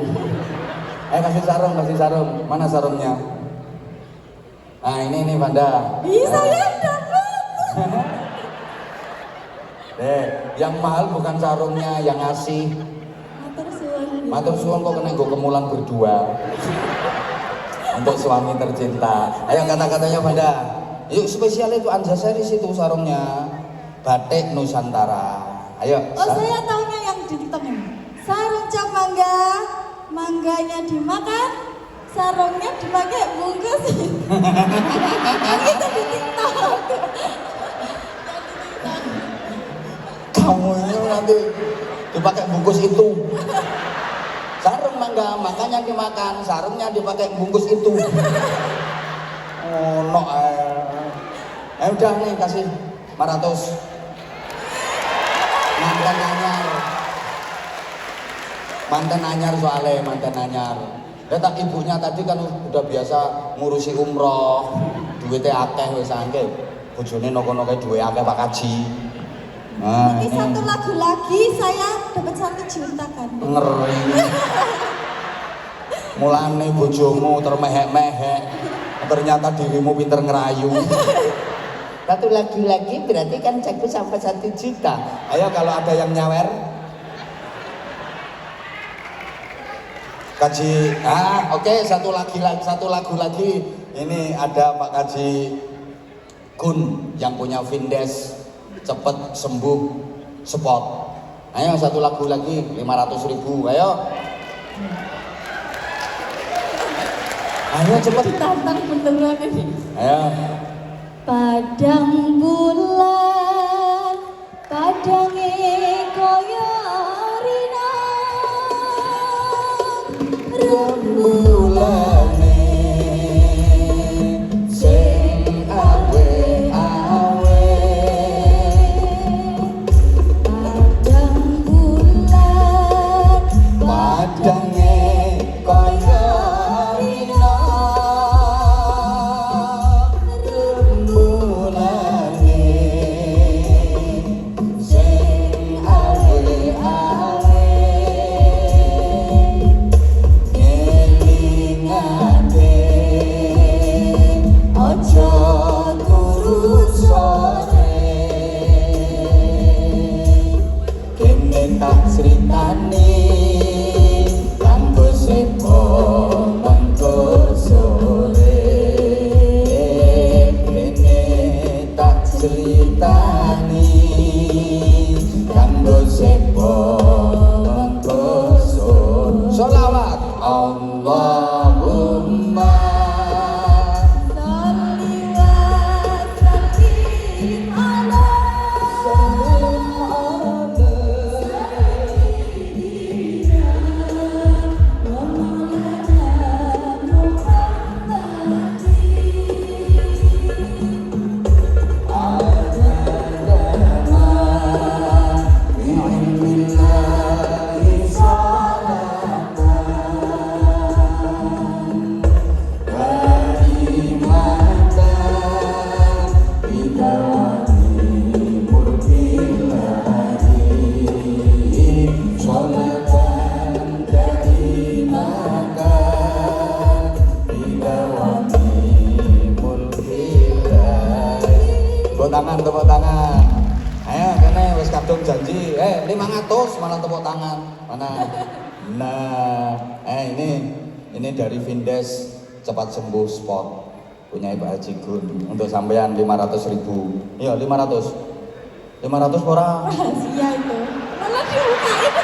Kasih sarung, mana sarungnya? Nah ini Vanda. Bisa ya dapat. Yang mahal bukan sarungnya, yang ngasih. Matur suwun kok kena nggo kemulan berdua. Untuk suami tercinta. Ayo kata-katanya Vanda. Yuk spesial itu Anja Series itu sarungnya. Batik Nusantara. Ayo. Oh saya tahunya yang di tengah. Sarung cap mangga, mangganya dimakan, sarungnya dipakai bungkus. Itu di TikTok. Kamu ini nanti dipakai bungkus itu. Sarung mangga, makanya dimakan, sarungnya dipakai bungkus itu. Oh no. Udah nih kasih 500. Mantan anyar soalnya, mantan anyar. Tak ibunya tadi kan udah biasa ngurusi umroh, duitnya akeh wis angke. Bojone noko-noko duwe akeh Pak Kaji. Nah, Ini satu lagu lagi saya dapat 1 juta kan. ngeri. Mulane bojomu termehek-mehek, ternyata dirimu pinter ngerayu. Satu lagu lagi berarti kan cekku sampai 1 juta. Ayo kalau ada yang nyawer. Kaji, oke, satu lagu lagi. Ini ada Pak Kaji Kun yang punya Vindes cepet sembuh spot. Ayo satu lagu lagi 500.000. Ayo cepet. Ditantang beneran ini. Ayo. Padang bulan, padange koyo rina. ceritani kanggo sepo mengko sun. Sholawat Allahumma sholli wa sallim ala tepuk tangan. Ayo kene wis kadung janji. 500 malah tepuk tangan. Mana? Nah, ini dari Vindes Cepat Sembuh Sport punya Ibu Haji Gun untuk sampean 500.000. Iya 500. 500 ora? rahasia itu malah dibukain.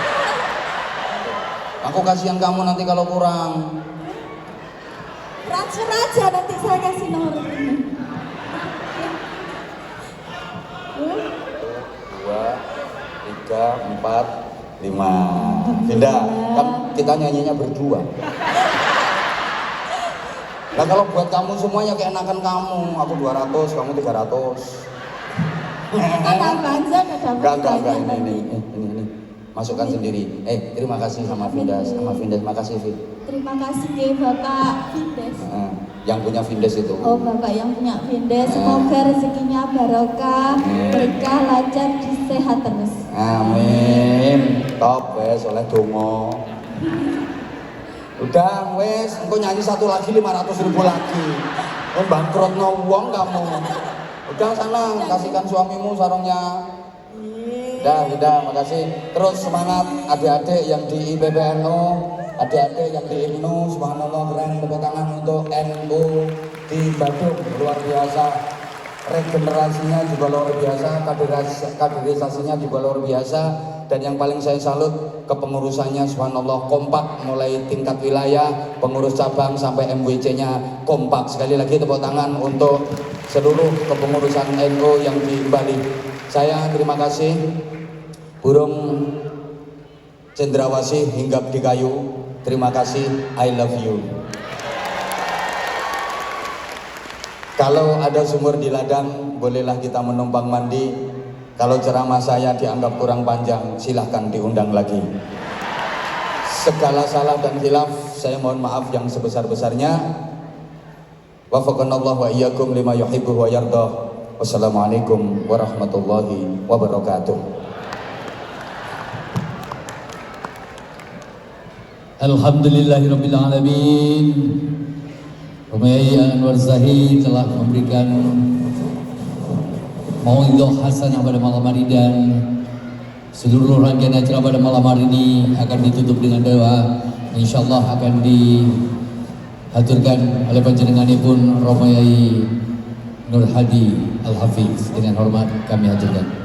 Aku kasihan kamu nanti kalau kurang. Transfer aja nanti saya kasih nomor ini. 2, 3, 4, 5. Beda, kan kita nyanyinya berdua. Nah kalau buat kamu semuanya keenakan kamu, aku 200, kamu 300. Enggak, ini. Masukkan sendiri. Terima kasih sama Vindes, makasih Vin. Terima kasih ya Bapak Vindes. Yang punya Vindes itu. Oh Bapak yang punya Vindes, semoga rezekinya barokah, berkah, lancar, sehat terus. Amin. Top wes oleh dongo. Udah wes, engkau nyanyi satu lagi 500.000 lagi. Bangkrutno wong kamu. Udah sana kasihkan suamimu sarungnya. Udah, makasih. Terus semangat adik-adik yang di IPPNU, adik-adik yang di IMNU, subhanallah keren, tepuk tangan untuk NU di Bandung, luar biasa. Regenerasinya juga luar biasa, kaderisasinya juga luar biasa. Dan yang paling saya salut kepengurusannya, subhanallah kompak, mulai tingkat wilayah, pengurus cabang sampai MWC-nya kompak. Sekali lagi tepuk tangan untuk seluruh kepengurusan NU yang di Bali. Saya terima kasih. Burung cendrawasih hinggap di kayu. Terima kasih, I love you. Kalau ada sumur di ladang, bolehlah kita menumpang mandi. Kalau ceramah saya dianggap kurang panjang, silahkan diundang lagi. Segala salah dan khilaf, saya mohon maaf yang sebesar-besarnya. Wafaqanallahu wa iyyakum lima yuhibbu wa yardah. Wassalamualaikum warahmatullahi wabarakatuh. Alhamdulillahirabbil alamin. Romayai Anwar Zahid telah memberikan mauidhah hasanah pada malam hari, dan seluruh rangkaian acara pada malam hari ini akan ditutup dengan doa. Insyaallah akan dihaturkan oleh panjenenganipun Romayai Nur Hadi Al-Hafiz. Dengan hormat kami haturkan.